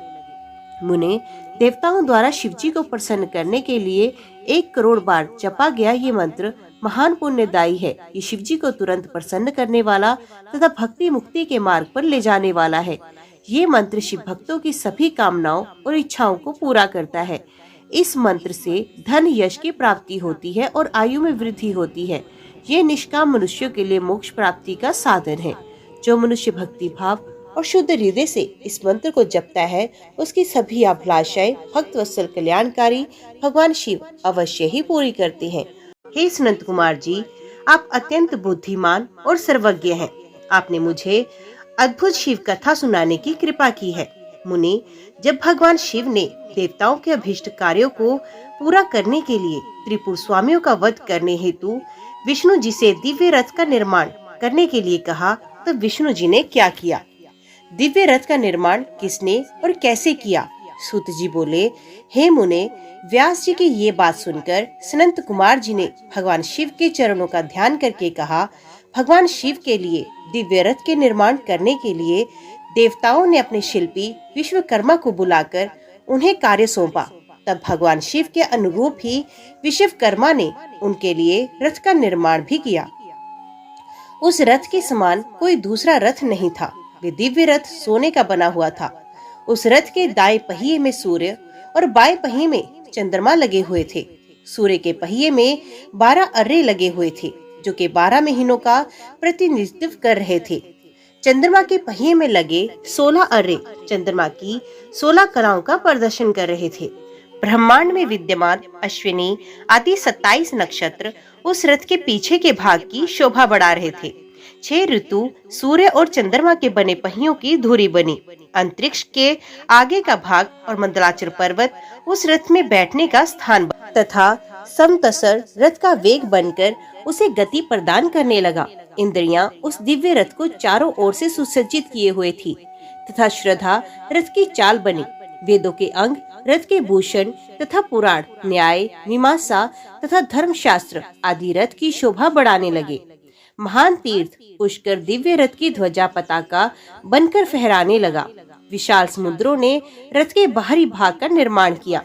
A: मुने, देवताओं द्वारा शिव जी को प्रसन्न करने के लिए 1 करोड़ बार जपा गया ये मंत्र महान पुण्यदायी है। ये शिव जी को तुरंत प्रसन्न करने वाला तथा भक्ति मुक्ति के मार्ग पर ले जाने वाला है। ये मंत्र शिव भक्तों की सभी कामनाओं और इच्छाओं को पूरा करता है। इस मंत्र से धन यश की प्राप्ति होती है और आयु में वृद्धि होती है। ये निष्काम मनुष्यों के लिए मोक्ष प्राप्ति का साधन है। जो मनुष्य भक्ति भाव और शुद्ध हृदय से इस मंत्र को जपता है, उसकी सभी अभिलाषाएं भक्त वत्सल कल्याणकारी भगवान शिव अवश्य ही पूरी करते हैं। हे सनंत कुमार जी, आप अत्यंत बुद्धिमान और सर्वज्ञ हैं। आपने मुझे अद्भुत शिव कथा सुनाने की कृपा की है। मुनि, जब भगवान शिव ने देवताओं के अभीष्ट कार्यों को पूरा करने के लिए त्रिपुर स्वामियों का वध करने हेतु विष्णु जी से दिव्य रथ का निर्माण करने के लिए कहा, तब विष्णु जी ने क्या किया? दिव्य रथ का निर्माण किसने और कैसे किया? सूत जी बोले, हे मुने, व्यास जी की ये बात सुनकर सनंत कुमार जी ने भगवान शिव के चरणों का ध्यान करके कहा, भगवान शिव के लिए दिव्य रथ के निर्माण करने के लिए देवताओं ने अपने शिल्पी विश्वकर्मा को बुलाकर उन्हें कार्य सौंपा। तब भगवान शिव के अनुरूप ही विश्वकर्मा ने उनके लिए रथ का निर्माण भी किया। उस रथ के समान कोई दूसरा रथ नहीं था। वे दिव्य रथ सोने का बना हुआ था। उस रथ के दाएं पहिए में सूर्य और बाएं पहिए में चंद्रमा लगे हुए थे। सूर्य के पहिए में 12 अर्रे लगे हुए थे, जो कि 12 महीनों का प्रतिनिधित्व कर रहे थे। चंद्रमा के पहिए में लगे 16 अर्रे चंद्रमा की 16 कलाओं का प्रदर्शन कर रहे थे। ब्रह्मांड में विद्यमान अश्विनी आदि 27 नक्षत्र उस रथ के पीछे के भाग की शोभा बढ़ा रहे थे। 6 ऋतु सूर्य और चंद्रमा के बने पहियों की धुरी बनी। अंतरिक्ष के आगे का भाग और मंदलाचल पर्वत उस रथ में बैठने का स्थान तथा समतसर रथ का वेग बनकर उसे गति प्रदान करने लगा। इंद्रियां उस दिव्य रथ को चारों ओर से सुसज्जित किए हुए थी तथा श्रद्धा रथ की चाल बनी। वेदों के अंग, रथ के भूषण तथा पुराण, न्याय, मीमांसा तथा धर्मशास्त्र आदि रथ की शोभा बढ़ाने लगे। महान तीर्थ पुष्कर दिव्य रथ की ध्वजा पताका बनकर फहराने लगा। विशाल समुद्रों ने रथ के बाहरी भाग का निर्माण किया।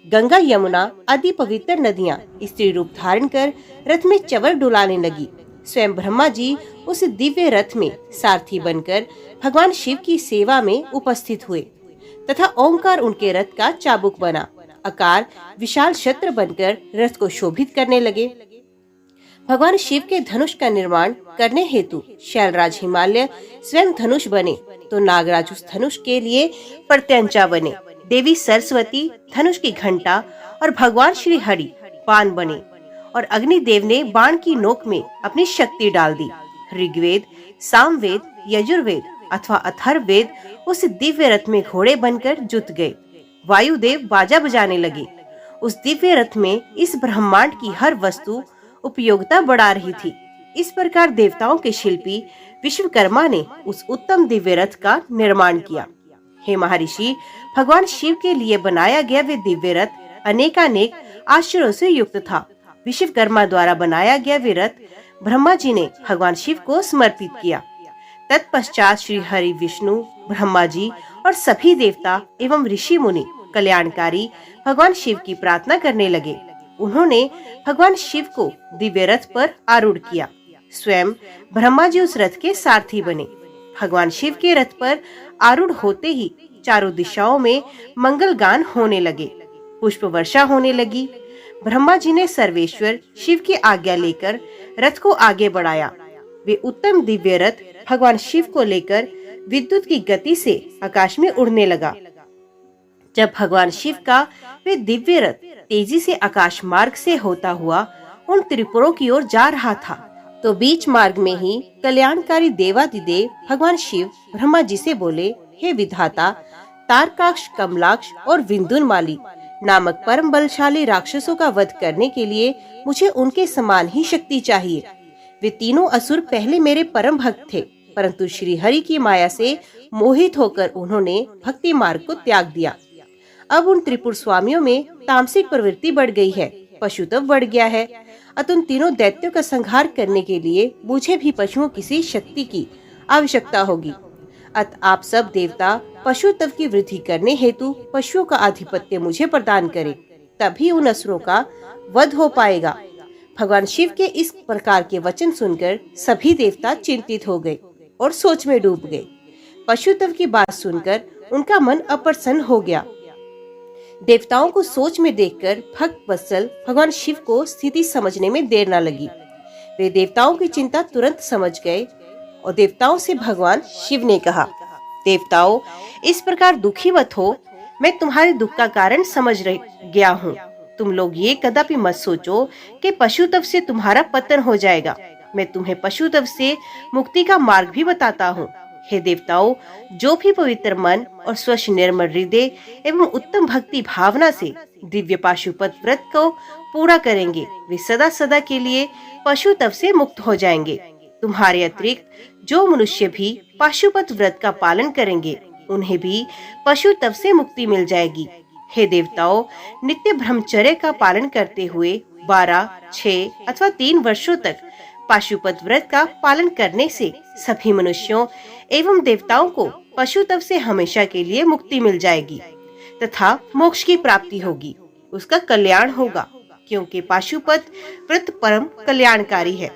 A: गंगा, यमुना आदि पवित्र नदियां स्त्री रूप धारण कर रथ में चवर डुलाने लगी। स्वयं ब्रह्मा जी उस दिव्य रथ में सारथी बनकर भगवान शिव की सेवा में उपस्थित हुए तथा ओंकार उनके रथ का चाबुक बना। आकार विशाल छत्र बनकर रथ को शोभित करने लगे। भगवान शिव के धनुष का निर्माण करने हेतु शैलराज हिमालय स्वयं धनुष बने तो नागराज उस धनुष के लिए प्रत्यंचा बने। देवी सरस्वती धनुष की घंटा और भगवान श्री हरि बाण बने और अग्निदेव ने बाण की नोक में अपनी शक्ति डाल दी। ऋग्वेद, सामवेद, यजुर्वेद अथवा अथर्ववेद उस दिव्य रथ में घोड़े बनकर जुट गए। वायुदेव बाजा बजाने लगे। उस दिव्य रथ में इस ब्रह्मांड की हर वस्तु उपयोगिता बढ़ा रही थी। इस प्रकार देवताओं के शिल्पी विश्वकर्मा ने उस उत्तम दिव्य रथ का निर्माण किया। हे महर्षि, भगवान शिव के लिए बनाया गया वे दिव्य रथ अनेकानेक आश्चर्यों से युक्त था। विश्वकर्मा द्वारा बनाया गया वे रथ ब्रह्मा जी ने भगवान शिव को समर्पित किया। तत्पश्चात श्री हरि, विष्णु, ब्रह्मा जी और सभी देवता एवं ऋषि मुनि कल्याणकारी भगवान शिव की प्रार्थना करने लगे। उन्होंने भगवान शिव को दिव्य रथ पर आरूढ़ किया। स्वयं ब्रह्मा जी उस रथ के सारथी बने। भगवान शिव के रथ पर आरूढ़ होते ही चारों दिशाओं में मंगल गान होने लगे, पुष्प वर्षा होने लगी। ब्रह्मा जी ने सर्वेश्वर शिव की आज्ञा लेकर रथ को आगे बढ़ाया। वे उत्तम दिव्य रथ भगवान शिव को लेकर विद्युत की गति से आकाश में उड़ने लगा। जब भगवान शिव का वे दिव्य रथ तेजी से आकाश मार्ग से होता हुआ उन त्रिपुरों की ओर जा रहा था, तो बीच मार्ग में ही कल्याणकारी देवादिदेव भगवान शिव ब्रह्मा जी से बोले, हे विधाता, तारकाक्ष, कमलाक्ष और विंध्युनमाली नामक परम बलशाली राक्षसों का वध करने के लिए मुझे उनके समान ही शक्ति चाहिए। वे तीनों असुर पहले मेरे परम भक्त थे, परंतु श्री हरि की माया से मोहित होकर उन्होंने भक्ति मार्ग को त्याग दिया। अब उन त्रिपुर स्वामियों में तामसिक प्रवृत्ति बढ़ गई है, पशुत्व बढ़ गया है। अतः उन तीनों दैत्यों का संहार करने के लिए मुझे भी पशुओं किसी शक्ति की आवश्यकता होगी। अतः आप सब देवता पशुत्व की वृद्धि करने हेतु पशुओं का आधिपत्य मुझे प्रदान करें, तभी उन असुरों का वध हो पाएगा। भगवान शिव के इस प्रकार के वचन सुनकर सभी देवता चिंतित हो गए और सोच में डूब गए। पशुत्व की बात सुनकर उनका मन अप्रसन्न हो गया। देवताओं को सोच में देखकर भक्त वत्सल भगवान शिव को स्थिति समझने में देर न लगी। वे देवताओं की चिंता तुरंत समझ गए और देवताओं से भगवान शिव ने कहा, देवताओं, इस प्रकार दुखी मत हो। मैं तुम्हारे दुख का कारण समझ गया हूँ। तुम लोग ये कदापि मत सोचो कि पशुत्व से तुम्हारा पतन हो जाएगा। मैं तुम्हें पशुत्व से मुक्ति का मार्ग भी बताता हूँ। हे देवताओं, जो भी पवित्र मन और स्वच्छ निर्मल हृदय एवं उत्तम भक्ति भावना से दिव्य पाशुपत व्रत को पूरा करेंगे, वे सदा सदा के लिए पशुत्व से मुक्त हो जाएंगे। तुम्हारे अतिरिक्त जो मनुष्य भी पाशुपत व्रत का पालन करेंगे, उन्हें भी पशुत्व से मुक्ति मिल जाएगी। हे देवताओं, नित्य ब्रह्मचर्य का पालन करते हुए 12, 6 अथवा 3 वर्षों तक पाशुपत व्रत का पालन करने से सभी मनुष्यों एवं देवताओं को पशुत्व से हमेशा के लिए मुक्ति मिल जाएगी तथा मोक्ष की प्राप्ति होगी, उसका कल्याण होगा, क्योंकि पाशुपत व्रत परम कल्याणकारी है।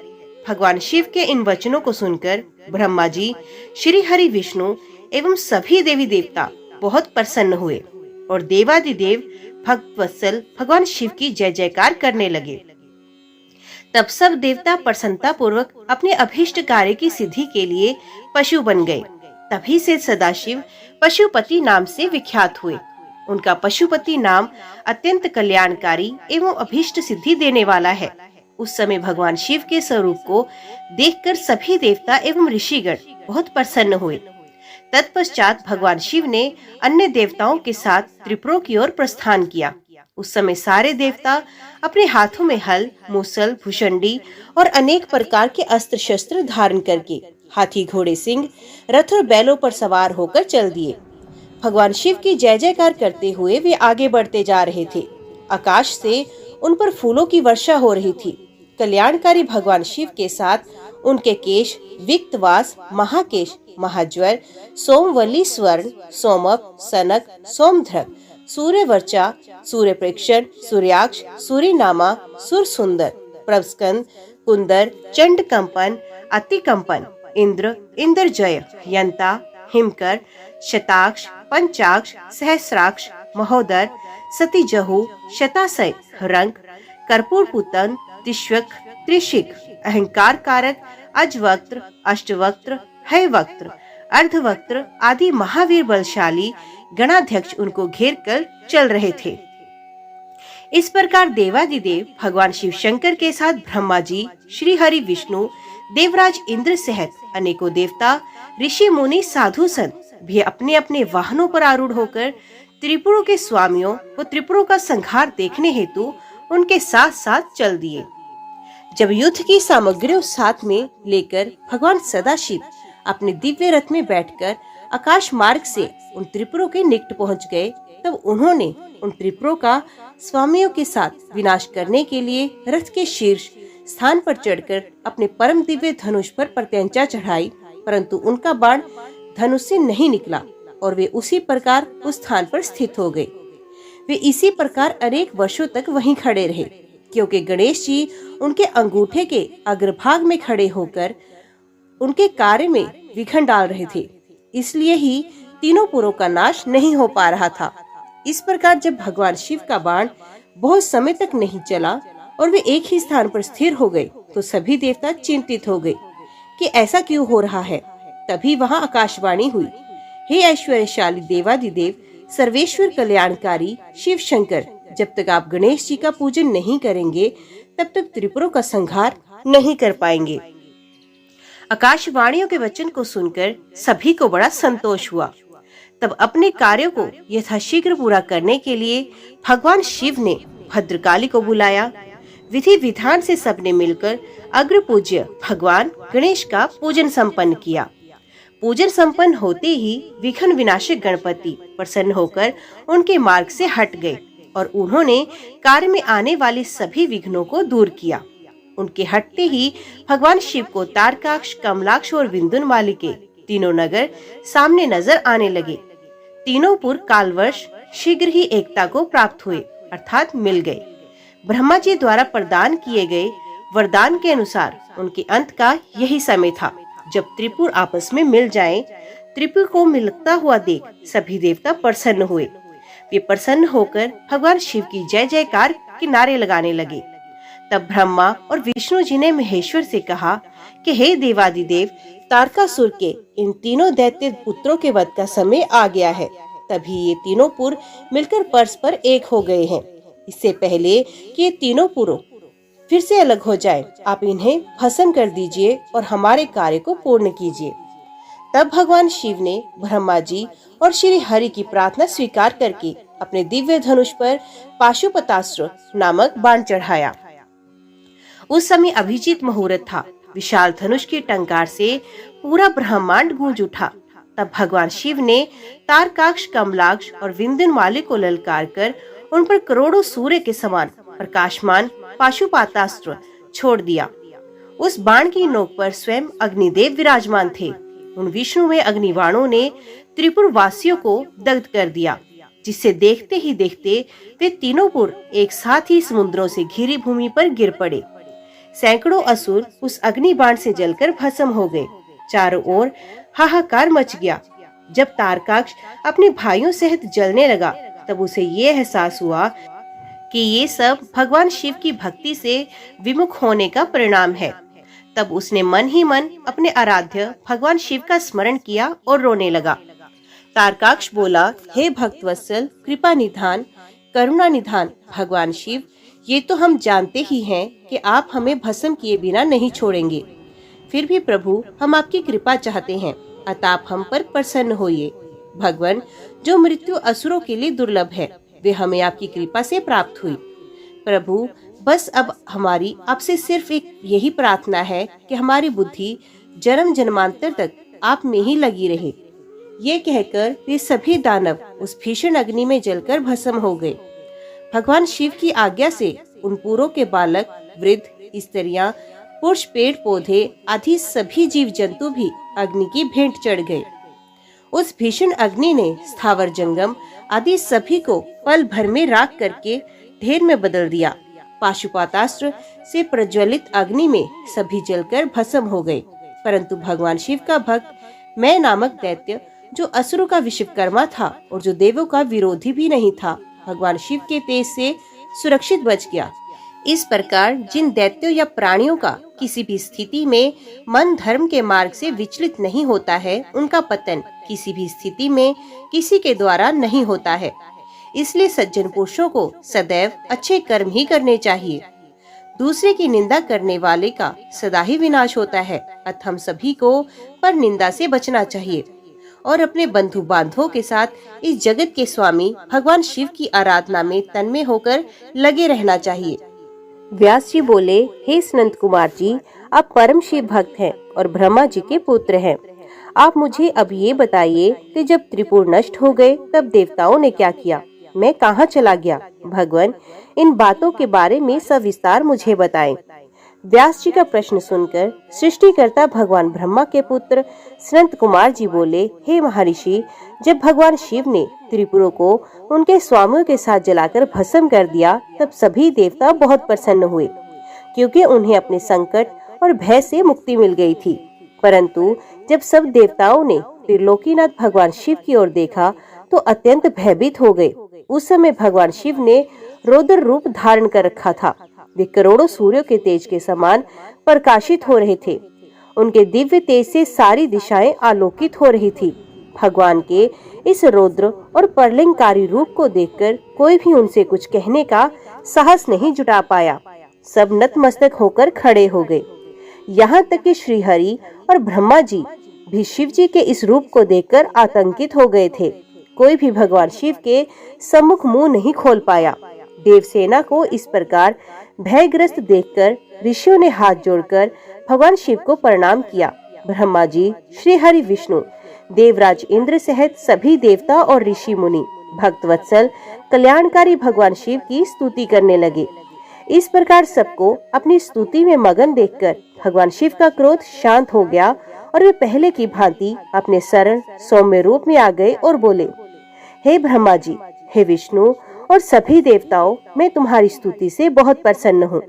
A: भगवान शिव के इन वचनों को सुनकर ब्रह्मा जी, श्री हरि, विष्णु एवं सभी देवी देवता बहुत प्रसन्न हुए और देवादिदेव भक्त वत्सल भगवान शिव की जय जयकार करने लगे। तब सब देवता प्रसन्नता पूर्वक अपने अभीष्ट कार्य की सिद्धि के लिए पशु बन गए। तभी से सदाशिव पशुपति नाम से विख्यात हुए। उनका पशुपति नाम अत्यंत कल्याणकारी एवं अभीष्ट सिद्धि देने वाला है। उस समय भगवान शिव के स्वरूप को देखकर सभी देवता एवं ऋषिगण बहुत प्रसन्न हुए। तत्पश्चात भगवान शिव ने अन्य देवताओं के साथ त्रिपुरों की ओर प्रस्थान किया। उस समय सारे देवता अपने हाथों में हल, मूसल, भुषंडी और अनेक प्रकार के अस्त्र शस्त्र धारण करके हाथी, घोड़े, सिंह, रथ और बैलों पर सवार होकर चल दिए। भगवान शिव की जय जयकार करते हुए वे आगे बढ़ते जा रहे थे। आकाश से उन पर फूलों की वर्षा हो रही थी। कल्याणकारी भगवान शिव के साथ उनके केश विक्तवास, महाकेश, महाज्वर, सोमवल्ली, स्वर्ण, सोमप, सनक, सोमध्रक, सूर्यवर्चा, सूर्य प्रेक्षण, सूर्याक्ष, सूर्यनामा, सुरसुंदर, प्रभस्कंद, कुंदर, चंडकंपन, अतिकंपन, इंद्र, इंद्रजय, यंता, हिमकर, शताक्ष, पंचाक्ष, सहस्राक्ष, महोदर, सतीजहु, शताशय, रंक, कर्पूर पुतन, त्रिश्वक, त्रिशिक, अहंकार कारक, अजवक्त्र, अष्टवक्त्र, हैवक्त्र, अर्धवक्त्र आदि महावीर बलशाली गणाध्यक्ष उनको घेर कर चल रहे थे। इस प्रकार देवादिदेव भगवान शिव शंकर के साथ ब्रह्मा जी, श्री हरि विष्णु, देवराज इंद्र सहित अनेकों देवता, ऋषि मुनि, साधु संत भी अपने अपने वाहनों पर आरूढ़ होकर त्रिपुरों के स्वामियों व त्रिपुरों का संहार देखने हेतु उनके साथ साथ चल दिए। जब युद्ध की सामग्रियों साथ में लेकर भगवान सदाशिव अपने दिव्य रथ में बैठकर आकाश मार्ग से उन त्रिपुरों के निकट पहुंच गए, तब उन्होंने उन त्रिपुरों का स्वामियों के साथ विनाश करने के लिए रथ के शीर्ष स्थान पर चढ़कर अपने परम दिव्य धनुष पर प्रत्यंचा चढ़ाई, परंतु उनका बाण धनुष से नहीं निकला और वे उसी प्रकार उस स्थान पर स्थित हो गए। वे इसी प्रकार अनेक वर्षों तक वहीं खड़े रहे, क्योंकि गणेश जी उनके अंगूठे के अग्रभाग में खड़े होकर उनके कार्य में विघ्न डाल रहे थे। इसलिए ही तीनों पुरों का नाश नहीं हो पा रहा था। इस प्रकार जब भगवान शिव का बाण बहुत समय तक नहीं चला और वे एक ही स्थान पर स्थिर हो गए, तो सभी देवता चिंतित हो गए कि ऐसा क्यों हो रहा है। तभी वहां आकाशवाणी हुई, हे ऐश्वर्यशाली देवादिदेव, सर्वेश्वर कल्याणकारी शिव शंकर, जब तक आप गणेश जी का पूजन नहीं करेंगे तब तक त्रिपुरों का संहार नहीं कर पाएंगे। आकाशवाणियों के वचन को सुनकर सभी को बड़ा संतोष हुआ। तब अपने कार्यों को यथाशीघ्र पूरा करने के लिए भगवान शिव ने भद्रकाली को बुलाया। विधि विधान से सबने मिलकर अग्र पूज्य भगवान गणेश का पूजन संपन्न किया। पूजन संपन्न होते ही विघ्न विनाशक गणपति प्रसन्न होकर उनके मार्ग से हट गए और उन्होंने कार्य में आने वाले सभी विघ्नों को दूर किया। उनके हटते ही भगवान शिव को तारकाक्ष, कमलाक्ष और विंध्यावाली के तीनों नगर सामने नजर आने लगे। तीनों पुर कालवश शीघ्र ही एकता को प्राप्त हुए, अर्थात मिल गए। ब्रह्मा जी द्वारा प्रदान किए गए वरदान के अनुसार उनके अंत का यही समय था, जब त्रिपुर आपस में मिल जाएं। त्रिपुर को मिलता हुआ देख सभी देवता प्रसन्न हुए। वे प्रसन्न होकर भगवान शिव की जय जयकार के नारे लगाने लगे। तब ब्रह्मा और विष्णु जी ने महेश्वर से कहा कि हे देवादिदेव, तारकासुर के इन तीनों दैत्य पुत्रों के वध का समय आ गया है। तभी ये तीनों पुर मिलकर परस्पर एक हो गए हैं। इससे पहले कि ये तीनों पुरों फिर से अलग हो जाए, आप इन्हें भस्म कर दीजिए और हमारे कार्य को पूर्ण कीजिए। तब भगवान शिव ने ब्रह्मा जी और श्री हरि की प्रार्थना स्वीकार करके अपने दिव्य धनुष पर पाशुपतास्त्र नामक बाण चढ़ाया। उस समय अभिजीत मुहूर्त था। विशाल धनुष की टंकार से पूरा ब्रह्मांड गूंज उठा। तब भगवान शिव ने तारकाक्ष, कमलाक्ष और विंध्यावाली को ललकार कर उन पर करोड़ों सूर्य के समान प्रकाशमान पाशुपतास्त्र छोड़ दिया। उस बाण की नोक पर स्वयं अग्निदेव विराजमान थे। उन विष्णुमय अग्निबाणों ने त्रिपुर वासियों को दग्ध कर दिया, जिससे देखते ही देखते वे तीनों पुर एक साथ ही समुद्रों से घिरी भूमि पर गिर पड़े। सैकड़ों असुर उस अग्नि बाण से जलकर भस्म हो गए। चारों ओर हाहाकार मच गया। जब तारकाक्ष अपने भाइयों सहित जलने लगा, तब उसे ये एहसास हुआ कि ये सब भगवान शिव की भक्ति से विमुख होने का परिणाम है। तब उसने मन ही मन अपने आराध्य भगवान शिव का स्मरण किया और रोने लगा। तारकाक्ष बोला, हे भक्तवत्सल, कृपा निधान, करुणा निधान भगवान शिव, ये तो हम जानते ही हैं कि आप हमें भस्म किए बिना नहीं छोड़ेंगे। फिर भी प्रभु, हम आपकी कृपा चाहते हैं। अतः आप हम पर प्रसन्न होइए। भगवान, जो मृत्यु असुरों के लिए दुर्लभ है, वे हमें आपकी कृपा से प्राप्त हुई। प्रभु, बस अब हमारी आपसे सिर्फ एक यही प्रार्थना है कि हमारी बुद्धि जन्म जन्मांतर तक आप में ही लगी रहे। ये कहकर वे सभी दानव उस भीषण अग्नि में जलकर भस्म हो गए। भगवान शिव की आज्ञा से उन पूरों के बालक, वृद्ध, स्त्रियां, पुरुष, पेड़ पौधे आदि सभी जीव जंतु भी अग्नि की भेंट चढ़ गए। उस भीषण अग्नि ने स्थावर जंगम आदि सभी को पल भर में राख करके ढेर में बदल दिया। पाशुपतास्त्र से प्रज्वलित अग्नि में सभी जलकर भस्म हो गए। परंतु भगवान शिव का भक्त मैं नामक दैत्य, जो असुरों का विश्वकर्मा था और जो देवों का विरोधी भी नहीं था, भगवान शिव के तेज से सुरक्षित बच गया। इस प्रकार जिन दैत्यों या प्राणियों का किसी भी स्थिति में मन धर्म के मार्ग से विचलित नहीं होता है, उनका पतन किसी भी स्थिति में किसी के द्वारा नहीं होता है। इसलिए सज्जन पुरुषों को सदैव अच्छे कर्म ही करने चाहिए। दूसरे की निंदा करने वाले का सदा ही विनाश होता है। अतः हम सभी को पर निंदा से बचना चाहिए और अपने बंधु बांधवों के साथ इस जगत के स्वामी भगवान शिव की आराधना में तन्मय होकर लगे रहना चाहिए। व्यास जी बोले, हे सनंत कुमार जी, आप परम शिव भक्त हैं और ब्रह्मा जी के पुत्र हैं। आप मुझे अब ये बताइए कि जब त्रिपुर नष्ट हो गए तब देवताओं ने क्या किया? मैं कहाँ चला गया? भगवान, इन बातों के बारे में सविस्तार मुझे बताएं। व्यास जी का प्रश्न सुनकर सृष्टिकर्ता भगवान ब्रह्मा के पुत्र सनंत कुमार जी बोले, हे महर्षि, जब भगवान शिव ने त्रिपुरों को उनके स्वामियों के साथ जलाकर भस्म कर दिया, तब सभी देवता बहुत प्रसन्न हुए, क्योंकि उन्हें अपने संकट और भय से मुक्ति मिल गई थी। परंतु जब सब देवताओं ने त्रिलोकीनाथ भगवान शिव की ओर देखा तो अत्यंत भयभीत हो गए। उस समय भगवान शिव ने रौद्र रूप धारण कर रखा था। वे करोड़ों सूर्यों के तेज के समान प्रकाशित हो रहे थे। उनके दिव्य तेज से सारी दिशाएं आलोकित हो रही थी। भगवान के इस रौद्र और प्रलयंकारी रूप को देखकर कोई भी उनसे कुछ कहने का साहस नहीं जुटा पाया। सब नतमस्तक होकर खड़े हो गए। यहाँ तक कि श्रीहरि और ब्रह्मा जी भी शिव जी के इस रूप को देखकर आतंकित हो गए थे। कोई भी भगवान शिव के सम्मुख मुंह नहीं खोल पाया। देवसेना को इस प्रकार भयग्रस्त देखकर ऋषियों ने हाथ जोड़कर भगवान शिव को प्रणाम किया। ब्रह्मा जी, श्री हरि विष्णु, देवराज इंद्र सहित सभी देवता और ऋषि मुनि भक्तवत्सल कल्याणकारी भगवान शिव की स्तुति करने लगे। इस प्रकार सबको अपनी स्तुति में मगन देखकर भगवान शिव का क्रोध शांत हो गया और वे पहले की भांति अपने सरल सौम्य रूप में आ गए और बोले, हे ब्रह्मा जी, हे विष्णु और सभी देवताओं, मैं तुम्हारी स्तुति से बहुत प्रसन्न हूँ।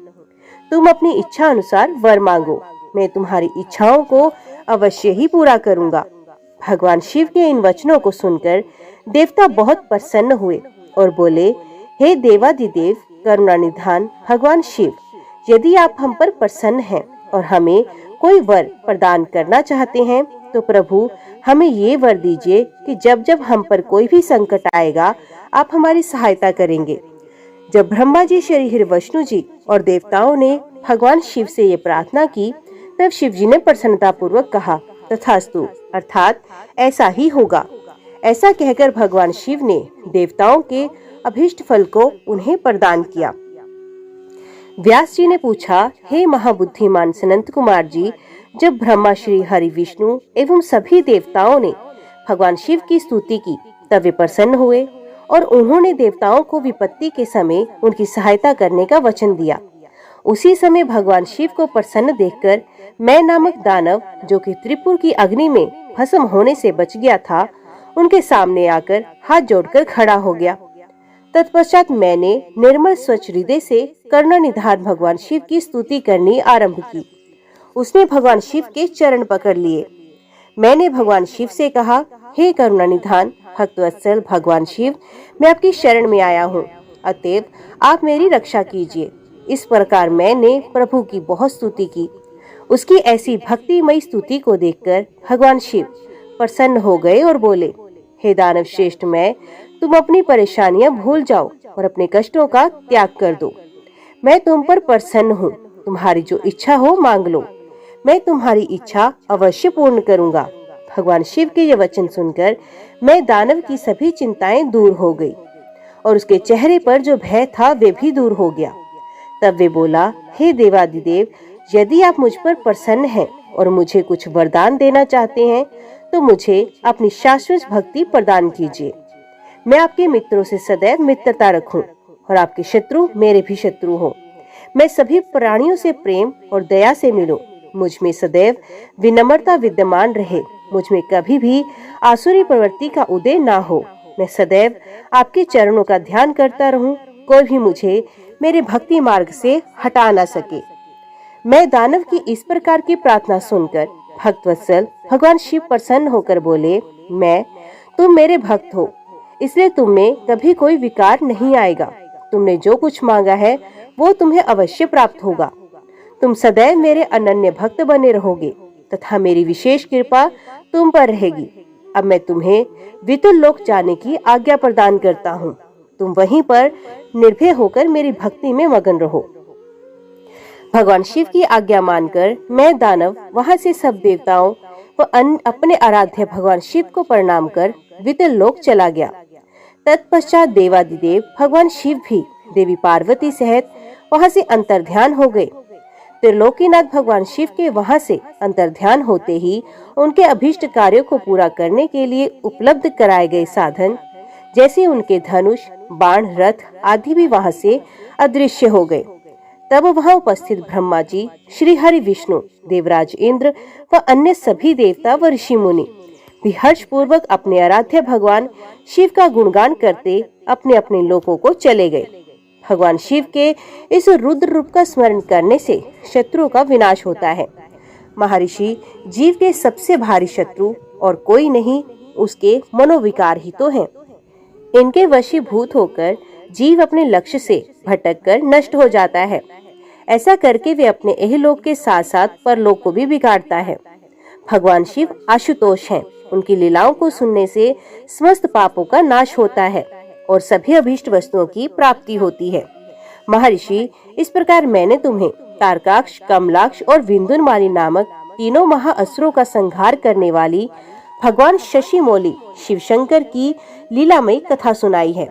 A: तुम अपनी इच्छा अनुसार वर मांगो, मैं तुम्हारी इच्छाओं को अवश्य ही पूरा करूँगा। भगवान शिव के इन वचनों को सुनकर देवता बहुत प्रसन्न हुए और बोले, हे देवादिदेव करुणानिधान भगवान शिव, यदि आप हम पर प्रसन्न हैं और हमें कोई वर प्रदान करना चाहते हैं तो प्रभु हमें ये वर दीजिए कि जब जब हम पर कोई भी संकट आएगा आप हमारी सहायता करेंगे। जब ब्रह्मा जी, श्री विष्णु जी और देवताओं ने भगवान शिव से ये प्रार्थना की, तब शिव जी ने प्रसन्नता पूर्वक कहा, तथास्तु, अर्थात ऐसा ही होगा। ऐसा कहकर भगवान शिव ने देवताओं के अभीष्ट फल को उन्हें प्रदान किया। व्यास जी ने पूछा, हे महाबुद्धिमान सनंत कुमार जी, जब ब्रह्मा, श्री हरि विष्णु एवं सभी देवताओं ने भगवान शिव की स्तुति की, तब वे प्रसन्न हुए और उन्होंने देवताओं को विपत्ति के समय उनकी सहायता करने का वचन दिया। उसी समय भगवान शिव को प्रसन्न देखकर मैं नामक दानव, जो कि त्रिपुर की अग्नि में भस्म होने से बच गया था, उनके सामने आकर हाथ जोड़कर खड़ा हो गया। तत्पश्चात मैंने निर्मल स्वच्छ हृदय से करुणानिधान भगवान शिव की स्तुति करनी आरंभ की। उसने भगवान शिव के चरण पकड़ लिए। मैंने भगवान शिव से कहा, हे करुणानिधान भक्तवत्सल भगवान शिव, मैं आपकी शरण में आया हूँ, अतएव आप मेरी रक्षा कीजिए। इस प्रकार मैंने प्रभु की बहुत स्तुति की। उसकी ऐसी भक्तिमयी स्तुति को देखकर भगवान शिव प्रसन्न हो गए और बोले, हे दानव श्रेष्ठ, तुम अपनी परेशानियां भूल जाओ और अपने कष्टों का त्याग कर दो। मैं तुम पर प्रसन्न हूँ, तुम्हारी जो इच्छा हो मांग लो, मैं तुम्हारी इच्छा अवश्य पूर्ण करूँगा। भगवान शिव के ये वचन सुनकर मैं दानव की सभी चिंताएं दूर हो गई और उसके चेहरे पर जो भय था वे भी दूर हो गया। तब वे बोला, हे देवादिदेव, यदि आप मुझ पर प्रसन्न हैं और मुझे कुछ वरदान देना चाहते हैं तो मुझे अपनी शाश्वत भक्ति प्रदान कीजिए। मैं आपके मित्रों से सदैव मित्रता रखूं और आपके शत्रु मेरे भी शत्रु हो। मैं सभी प्राणियों से प्रेम और दया से मिलूं। मुझ में सदैव विनम्रता विद्यमान रहे। मुझ में कभी भी आसुरी प्रवृत्ति का उदय ना हो। मैं सदैव आपके चरणों का ध्यान करता रहूं। कोई भी मुझे मेरे भक्ति मार्ग से हटा ना सके। मैं दानव की इस प्रकार की प्रार्थना सुनकर भक्तवत्सल भगवान शिव प्रसन्न होकर बोले, तुम मेरे भक्त हो, इसलिए तुम में कभी कोई विकार नहीं आएगा। तुमने जो कुछ मांगा है वो तुम्हें अवश्य प्राप्त होगा। तुम सदैव मेरे अनन्य भक्त बने रहोगे तथा मेरी विशेष कृपा तुम पर रहेगी। अब मैं तुम्हें वितुल लोक जाने की आज्ञा प्रदान करता हूँ। तुम वहीं पर निर्भय होकर मेरी भक्ति में मगन रहो। भगवान शिव की आज्ञा मानकर मैं दानव वहां से सब देवताओं व अपने आराध्य भगवान शिव को प्रणाम कर वितल लोक चला गया। तत्पश्चात देवादिदेव भगवान शिव भी देवी पार्वती सहित वहां से अंतर्ध्यान हो गए। त्रिलोकीनाथ भगवान शिव के वहां से अंतर्ध्यान होते ही उनके अभीष्ट कार्यों को पूरा करने के लिए उपलब्ध कराए गए साधन जैसे उनके धनुष, बाण, रथ आदि भी वहां से अदृश्य हो गए। तब वहां उपस्थित ब्रह्मा जी, श्री हरि विष्णु, देवराज इंद्र व अन्य सभी देवता व ऋषि मुनि भी हर्ष पूर्वक अपने आराध्य भगवान शिव का गुणगान करते अपने अपने लोकों को चले गए। भगवान शिव के इस रुद्र रूप का स्मरण करने से शत्रुओं का विनाश होता है। महर्षि जीव के सबसे भारी शत्रु और कोई नहीं, उसके मनोविकार ही तो हैं। इनके वशीभूत होकर जीव अपने लक्ष्य से भटककर नष्ट हो जाता है। ऐसा करके वे अपने इहलोक के साथ साथ परलोक को भी बिगाड़ता है। भगवान शिव आशुतोष हैं। उनकी लीलाओं को सुनने से समस्त पापों का नाश होता है और सभी अभीष्ट वस्तुओं की प्राप्ति होती है। महर्षि, इस प्रकार मैंने तुम्हें तारकाक्ष, कमलाक्ष और विंधुनमाली नामक तीनों महाअसुरों का संहार करने वाली भगवान शशि मौली शिव शंकर की लीलामयी कथा सुनाई है।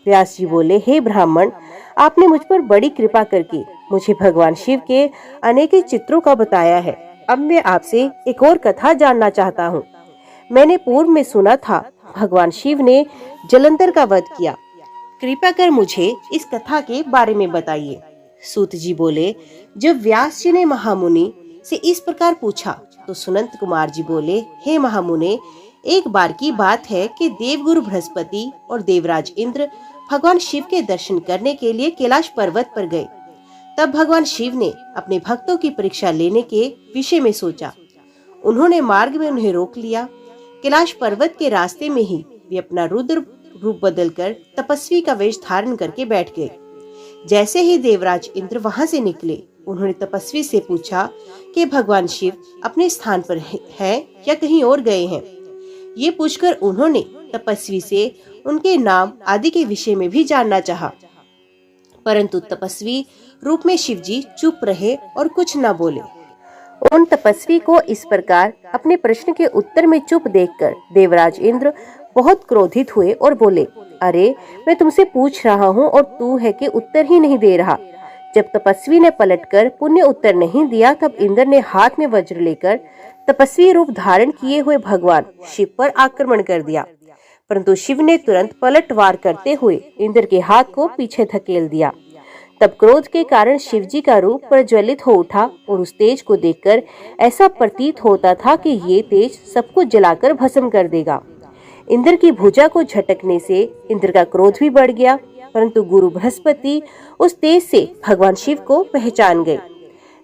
A: व्यास जी बोले, हे ब्राह्मण, आपने मुझ पर बड़ी कृपा करके मुझे भगवान शिव के अनेक चित्रों का बताया है। अब मैं आपसे एक और कथा जानना चाहता हूँ। मैंने पूर्व में सुना था भगवान शिव ने जलंधर का वध किया। कृपया कर मुझे इस कथा के बारे में बताइए। सूत जी बोले, जब व्यास जी ने महामुनि से इस प्रकार पूछा तो सुनंत कुमार जी बोले, हे महामुने, एक बार की बात है कि देवगुरु बृहस्पति और देवराज इंद्र भगवान शिव के दर्शन करने के लिए कैलाश पर्वत पर गए। तब भगवान शिव ने अपने भक्तों की परीक्षा लेने के विषय में सोचा। उन्होंने मार्ग में उन्हें रोक लिया। कैलाश पर्वत के रास्ते में ही वे अपना रुद्र रूप बदलकर तपस्वी का वेश धारण करके बैठ गए। जैसे ही देवराज इंद्र वहां से निकले, उन्होंने तपस्वी से पूछा कि भगवान शिव अपने स्थान पर हैं या कहीं और गए हैं। ये पूछकर उन्होंने तपस्वी से उनके नाम आदि के विषय में भी जानना चाहा, परंतु तपस्वी रूप में शिव जी चुप रहे और कुछ न बोले। उन तपस्वी को इस प्रकार अपने प्रश्न के उत्तर में चुप देखकर देवराज इंद्र बहुत क्रोधित हुए और बोले, अरे, मैं तुमसे पूछ रहा हूँ और तू है कि उत्तर ही नहीं दे रहा। जब तपस्वी ने पलटकर पुण्य उत्तर नहीं दिया, तब इंद्र ने हाथ में वज्र लेकर तपस्वी रूप धारण किए हुए भगवान शिव पर आक्रमण कर दिया, परंतु शिव ने तुरंत पलटवार करते हुए इंद्र के हाथ को पीछे धकेल दिया। तब क्रोध के कारण शिवजी का रूप प्रज्वलित हो उठा और उस तेज को देखकर ऐसा प्रतीत होता था कि ये तेज सबको जलाकर भस्म कर देगा। इंद्र की भुजा को झटकने से इंद्र का क्रोध भी बढ़ गया, परंतु गुरु बृहस्पति उस तेज से भगवान शिव को पहचान गए।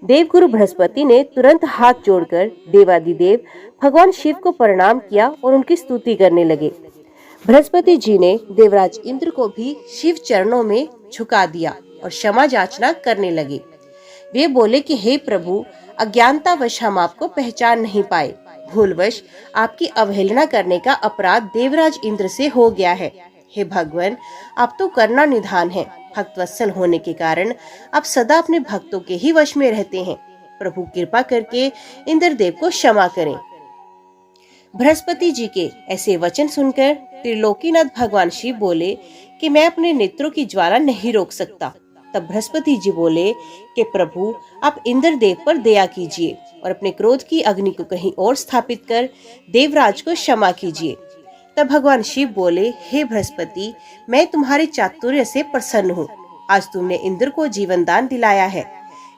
A: देवगुरु बृहस्पति ने तुरंत हाथ जोड़कर देवादिदेव भगवान शिव को प्रणाम किया और उनकी स्तुति करने लगे। बृहस्पति जी ने देवराज इंद्र को भी शिव चरणों में झुका दिया और क्षमा याचना करने लगे। वे बोले कि हे प्रभु, अज्ञानतावश हम आपको पहचान नहीं पाए। भूलवश आपकी अवहेलना करने का अपराध देवराज इंद्र से हो गया है। हे भगवान, आप तो करुणा निधान हैं। भक्तवत्सल होने के कारण आप सदा अपने भक्तों के ही वश में रहते हैं। प्रभु कृपा करके इंद्रदेव को क्षमा करें। बृहस्पति जी के ऐसे वचन सुनकर त्रिलोकीनाथ भगवान शिव बोले कि मैं अपने नेत्रों की ज्वाला नहीं रोक सकता। तब बृहस्पति जी बोले कि प्रभु, आप इंद्रदेव पर दया कीजिए और अपने क्रोध की अग्नि को कहीं और स्थापित कर देवराज को क्षमा कीजिए। तब भगवान शिव बोले, हे बृहस्पति, मैं तुम्हारे चातुर्य से प्रसन्न हूँ। आज तुमने इंद्र को जीवन दान दिलाया है,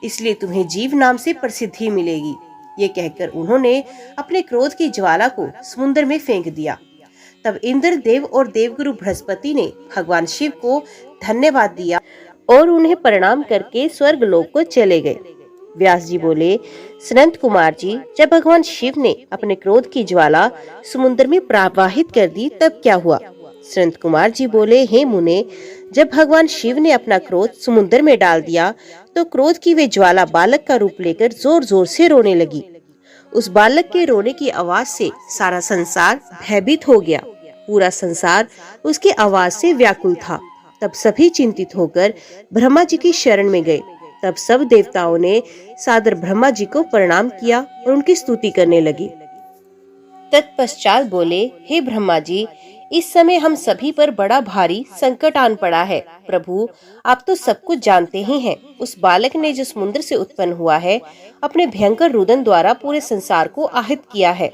A: इसलिए तुम्हें जीव नाम से प्रसिद्धि मिलेगी। ये कहकर उन्होंने अपने क्रोध की ज्वाला को समुद्र में फेंक दिया। तब इंद्र देव और देवगुरु बृहस्पति ने भगवान शिव को धन्यवाद दिया और उन्हें प्रणाम करके स्वर्ग लोक को चले गए। व्यास जी बोले, सनंत कुमार जी, जब भगवान शिव ने अपने क्रोध की ज्वाला समुद्र में प्रवाहित कर दी तब क्या हुआ? सनंत कुमार जी बोले, हे मुने, जब भगवान शिव ने अपना क्रोध समुद्र में डाल दिया तो क्रोध की वे ज्वाला बालक का रूप लेकर जोर जोर से रोने लगी। उस बालक के रोने की आवाज से सारा संसार भयभीत हो गया। पूरा संसार उसकी आवाज से व्याकुल था। तब सभी चिंतित होकर ब्रह्मा जी की शरण में गए। तब सब देवताओं ने सादर ब्रह्मा जी को प्रणाम किया और उनकी स्तुति करने लगी। तत्पश्चात बोले, हे ब्रह्मा जी, इस समय हम सभी पर बड़ा भारी संकट आन पड़ा है। प्रभु, आप तो सब कुछ जानते ही हैं। उस बालक ने जो समुद्र से उत्पन्न हुआ है, अपने भयंकर रुदन द्वारा पूरे संसार को आहित किया है।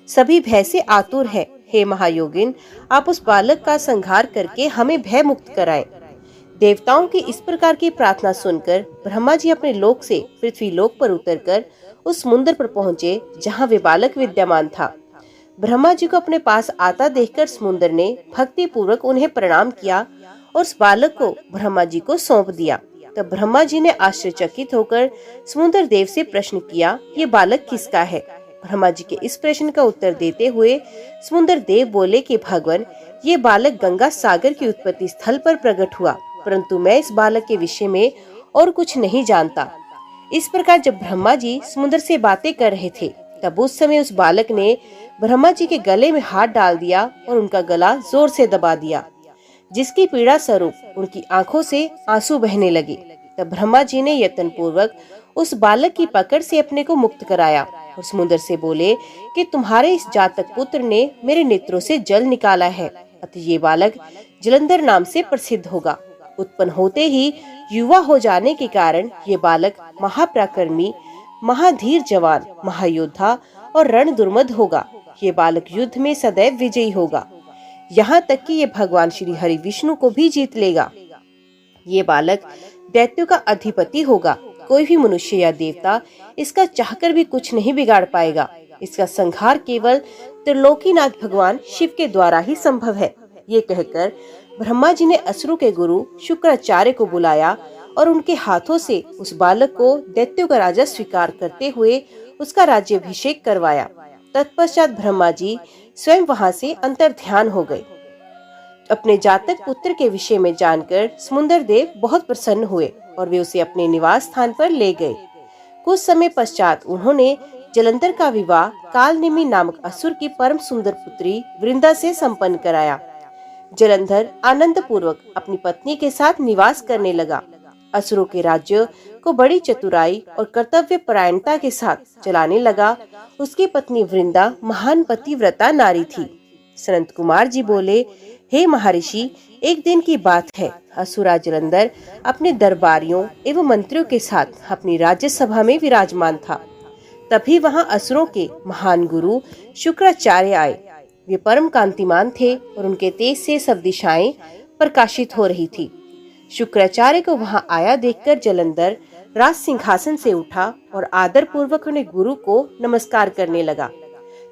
A: सभी भय से आतुर है। हे महायोगिन, आप उस बालक का संहार करके हमें भय मुक्त कराएं। देवताओं की इस प्रकार की प्रार्थना सुनकर ब्रह्मा जी अपने लोक से पृथ्वी लोक पर उतरकर उस समुद्र पर पहुँचे जहाँ वे बालक विद्यमान था। ब्रह्मा जी को अपने पास आता देखकर समुद्र ने भक्ति पूर्वक उन्हें प्रणाम किया और उस बालक को ब्रह्मा जी को सौंप दिया। तब ब्रह्मा जी ने आश्चर्यचकित होकर समुद्र देव से प्रश्न किया, ये बालक किसका है? ब्रह्मा जी के इस प्रश्न का उत्तर देते हुए समुद्र देव बोले कि भगवान, ये बालक गंगा सागर की उत्पत्ति स्थल पर प्रकट हुआ, परंतु मैं इस बालक के विषय में और कुछ नहीं जानता। इस प्रकार जब ब्रह्मा जी समुद्र से बातें कर रहे थे तब उस समय उस बालक ने ब्रह्मा जी के गले में हाथ डाल दिया और उनका गला जोर से दबा दिया, जिसकी पीड़ा स्वरूप उनकी आंखों से आंसू बहने लगे। तब ब्रह्मा जी ने यत्न पूर्वक उस बालक की पकड़ से अपने को मुक्त कराया और समुद्र से बोले कि तुम्हारे इस जातक पुत्र ने मेरे नेत्रों से जल निकाला है, अतः ये बालक जलंधर नाम से प्रसिद्ध होगा। उत्पन्न होते ही युवा हो जाने के कारण ये बालक महापराक्रमी, महाधीर जवान, महायोद्धा और रण दुर्मद होगा। ये बालक युद्ध में सदैव विजयी होगा, यहाँ तक कि ये भगवान श्री हरि विष्णु को भी जीत लेगा। ये बालक दैत्यों का अधिपति होगा। कोई भी मनुष्य या देवता इसका चाहकर भी कुछ नहीं बिगाड़ पाएगा। इसका संहार केवल त्रिलोकीनाथ भगवान शिव के द्वारा ही संभव है। ये कहकर ब्रह्मा जी ने असुरों के गुरु शुक्राचार्य को बुलाया और उनके हाथों से उस बालक को दैत्यों का राजा स्वीकार करते हुए उसका राज्याभिषेक करवाया। तत्पश्चात ब्रह्मा जी स्वयं वहां से अंतर ध्यान हो गए। अपने जातक पुत्र के विषय में जानकर समुद्र देव बहुत प्रसन्न हुए और वे उसे अपने निवास स्थान पर ले गए। कुछ समय पश्चात उन्होंने जलंधर का विवाह कालनेमी नामक असुर की परम सुंदर पुत्री वृंदा से संपन्न कराया। जलंधर आनंद पूर्वक अपनी पत्नी के साथ निवास करने लगा। असुरों के राज्य को बड़ी चतुराई और कर्तव्य परायणता के साथ चलाने लगा। उसकी पत्नी वृंदा महान पतिव्रता नारी थी। सनंत कुमार जी बोले, हे महर्षि, एक दिन की बात है, असुरा जलंधर अपने दरबारियों एवं मंत्रियों के साथ अपनी राज्यसभा में विराजमान था। तभी वहां असुरों के महान गुरु शुक्राचार्य आए। वे परम कांतिमान थे और उनके तेज से सब दिशाएं प्रकाशित हो रही थी। शुक्राचार्य को वहां आया देखकर जलंधर राज सिंहासन से उठा और आदर पूर्वक उन्हें गुरु को नमस्कार करने लगा।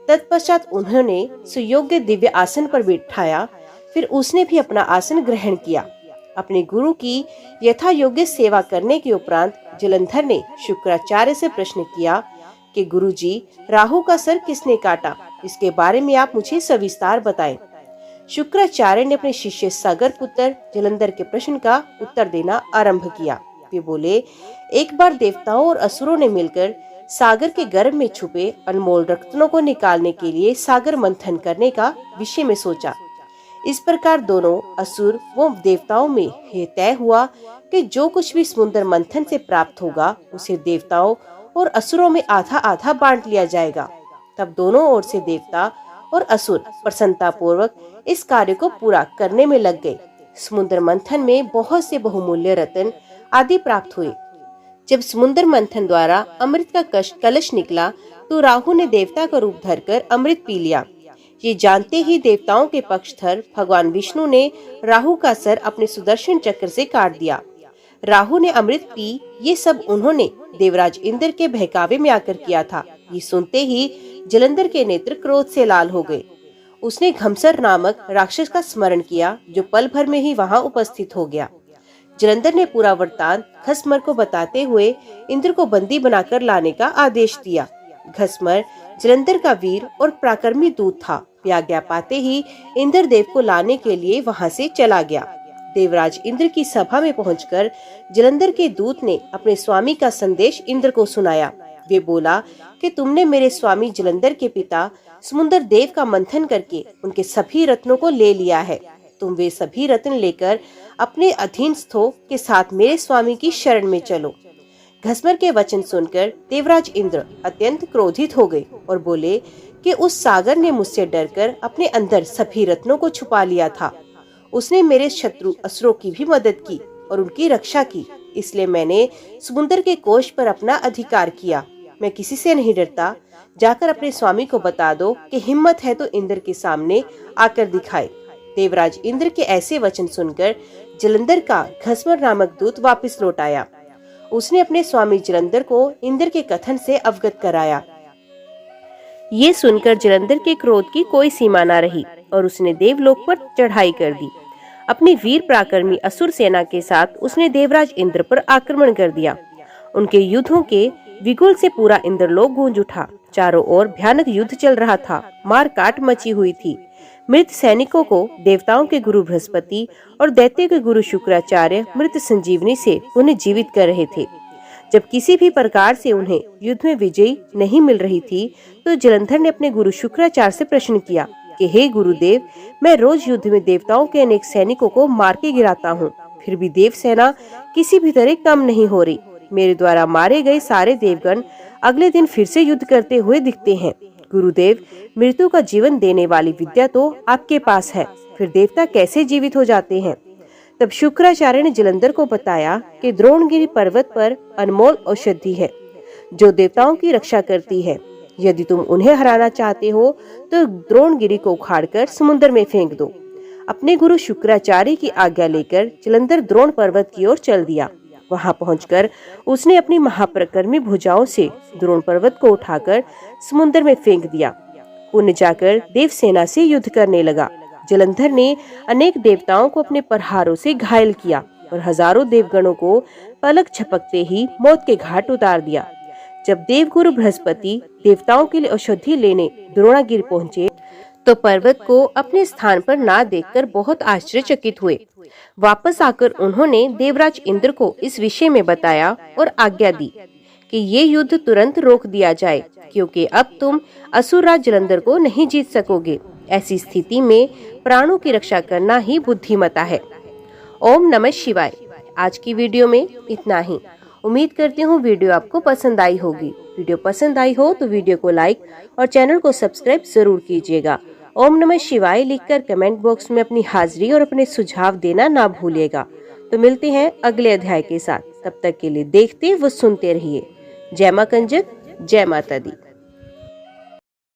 A: तत्पश्चात उन्होंने सुयोग्य दिव्य आसन पर बिठाया। फिर उसने भी अपना आसन ग्रहण किया। अपने गुरु की यथा योग्य सेवा करने के उपरांत जलंधर ने शुक्राचार्य से प्रश्न किया कि गुरुजी, राहु का सर किसने काटा? इसके बारे में आप मुझे सविस्तार बताएं। शुक्राचार्य ने अपने शिष्य सागर पुत्र जलंधर के प्रश्न का उत्तर देना आरंभ किया। वे बोले, एक बार देवताओं और असुरों ने मिलकर सागर के गर्भ में छुपे अनमोल रत्नों को निकालने के लिए सागर मंथन करने का विषय में सोचा। इस प्रकार दोनों असुर व देवताओं में यह तय हुआ कि जो कुछ भी समुद्र मंथन से प्राप्त होगा उसे देवताओं और असुरों में आधा आधा बांट लिया जाएगा। तब दोनों ओर से देवता और असुर प्रसन्नता पूर्वक इस कार्य को पूरा करने में लग गए। समुद्र मंथन में बहुत से बहुमूल्य रत्न आदि प्राप्त हुए। जब समुद्र मंथन द्वारा अमृत का कलश निकला तो राहु ने देवता का रूप धरकर अमृत पी लिया। ये जानते ही देवताओं के पक्षधर भगवान विष्णु ने राहु का सर अपने सुदर्शन चक्र से काट दिया। राहु ने अमृत पी, ये सब उन्होंने देवराज इंद्र के बहकावे में आकर किया था। ये सुनते ही जलंधर के नेत्र क्रोध से लाल हो गए। उसने घमसर नामक राक्षस का स्मरण किया जो पल भर में ही वहां उपस्थित हो गया। जलंधर ने पूरा वृत्तांत घसमर को बताते हुए इंद्र को बंदी बनाकर लाने का आदेश दिया। घसमर जलंधर का वीर और पराक्रमी दूत था। आज्ञा पाते ही इंद्रदेव को लाने के लिए वहां से चला गया। देवराज इंद्र की सभा में पहुंचकर जलंधर के दूत ने अपने स्वामी का संदेश इंद्र को सुनाया। वे बोला कि तुमने मेरे स्वामी जलंधर के पिता समुद्र देव का मंथन करके उनके सभी रत्नों को ले लिया है। तुम वे सभी रत्न लेकर अपने अधीनस्थों के साथ मेरे स्वामी की शरण में चलो। घसमर के वचन सुनकर देवराज इंद्र अत्यंत क्रोधित हो गए और बोले कि उस सागर ने मुझसे डरकर अपने अंदर सभी रत्नों को छुपा लिया था। उसने मेरे शत्रु असुरों की भी मदद की और उनकी रक्षा की, इसलिए मैंने समुद्र के कोष पर अपना अधिकार किया। मैं किसी से नहीं डरता। जाकर अपने स्वामी को बता दो कि हिम्मत है तो इंद्र के सामने आकर दिखाए। देवराज इंद्र के ऐसे वचन सुनकर जलंधर का घसमर नामक दूत वापस लौट आया। उसने अपने स्वामी जलंधर को इंद्र के कथन से अवगत कराया। ये सुनकर जलंधर के क्रोध की कोई सीमा न रही और उसने देवलोक पर चढ़ाई कर दी। अपनी वीर पराक्रमी असुर सेना के साथ उसने देवराज इंद्र पर आक्रमण कर दिया। उनके युद्धों के विगुल से पूरा इंद्रलोक गूंज उठा। चारों ओर भयानक युद्ध चल रहा था। मार काट मची हुई थी। मृत सैनिकों को देवताओं के गुरु बृहस्पति और दैत्य के गुरु शुक्राचार्य मृत संजीवनी से उन्हें जीवित कर रहे थे। जब किसी भी प्रकार से उन्हें युद्ध में विजयी नहीं मिल रही थी तो जलंधर ने अपने गुरु शुक्राचार्य से प्रश्न किया कि हे गुरुदेव, मैं रोज युद्ध में देवताओं के अनेक सैनिकों को मार के गिराता हूँ, फिर भी देव सेना किसी भी तरह कम नहीं हो रही। मेरे द्वारा मारे गए सारे देवगण अगले दिन फिर से युद्ध करते हुए दिखते हैं। गुरुदेव, मृत्यु का जीवन देने वाली विद्या तो आपके पास है, फिर देवता कैसे जीवित हो जाते हैं? तब शुक्राचार्य ने जलंधर को बताया कि द्रोणगिरी पर्वत पर अनमोल औषधि है जो देवताओं की रक्षा करती है। यदि तुम उन्हें हराना चाहते हो तो द्रोणगिरी को उखाड़कर समुद्र में फेंक दो। अपने गुरु शुक्राचार्य की आज्ञा लेकर जलंधर द्रोण पर्वत की ओर चल दिया। वहां पहुंचकर उसने अपनी महापराक्रमी भुजाओं से द्रोण पर्वत को उठाकर समुद्र में फेंक दिया। पुण्य जाकर देव सेना से युद्ध करने लगा। जलंधर ने अनेक देवताओं को अपने प्रहारों से घायल किया और हजारों देवगणों को पलक झपकते ही मौत के घाट उतार दिया। जब देवगुरु बृहस्पति देवताओं के लिए औषधि लेने द्रोणागिरि पहुँचे तो पर्वत को अपने स्थान पर ना देखकर बहुत आश्चर्यचकित हुए। वापस आकर उन्होंने देवराज इंद्र को इस विषय में बताया और आज्ञा दी कि ये युद्ध तुरंत रोक दिया जाए, क्योंकि अब तुम असुरराज जलंधर को नहीं जीत सकोगे। ऐसी स्थिति में प्राणों की रक्षा करना ही बुद्धिमता है। ओम नमः शिवाय। आज की वीडियो में इतना ही। उम्मीद करती हूँ वीडियो आपको पसंद आई होगी। वीडियो पसंद आई हो तो वीडियो को लाइक और चैनल को सब्सक्राइब जरूर कीजिएगा। ओम नमः शिवाय लिखकर कमेंट बॉक्स में अपनी हाजिरी और अपने सुझाव देना ना भूलिएगा। तो मिलते हैं अगले अध्याय के साथ। तब तक के लिए देखते व सुनते रहिए। जय मां कंजक, जय माता दी।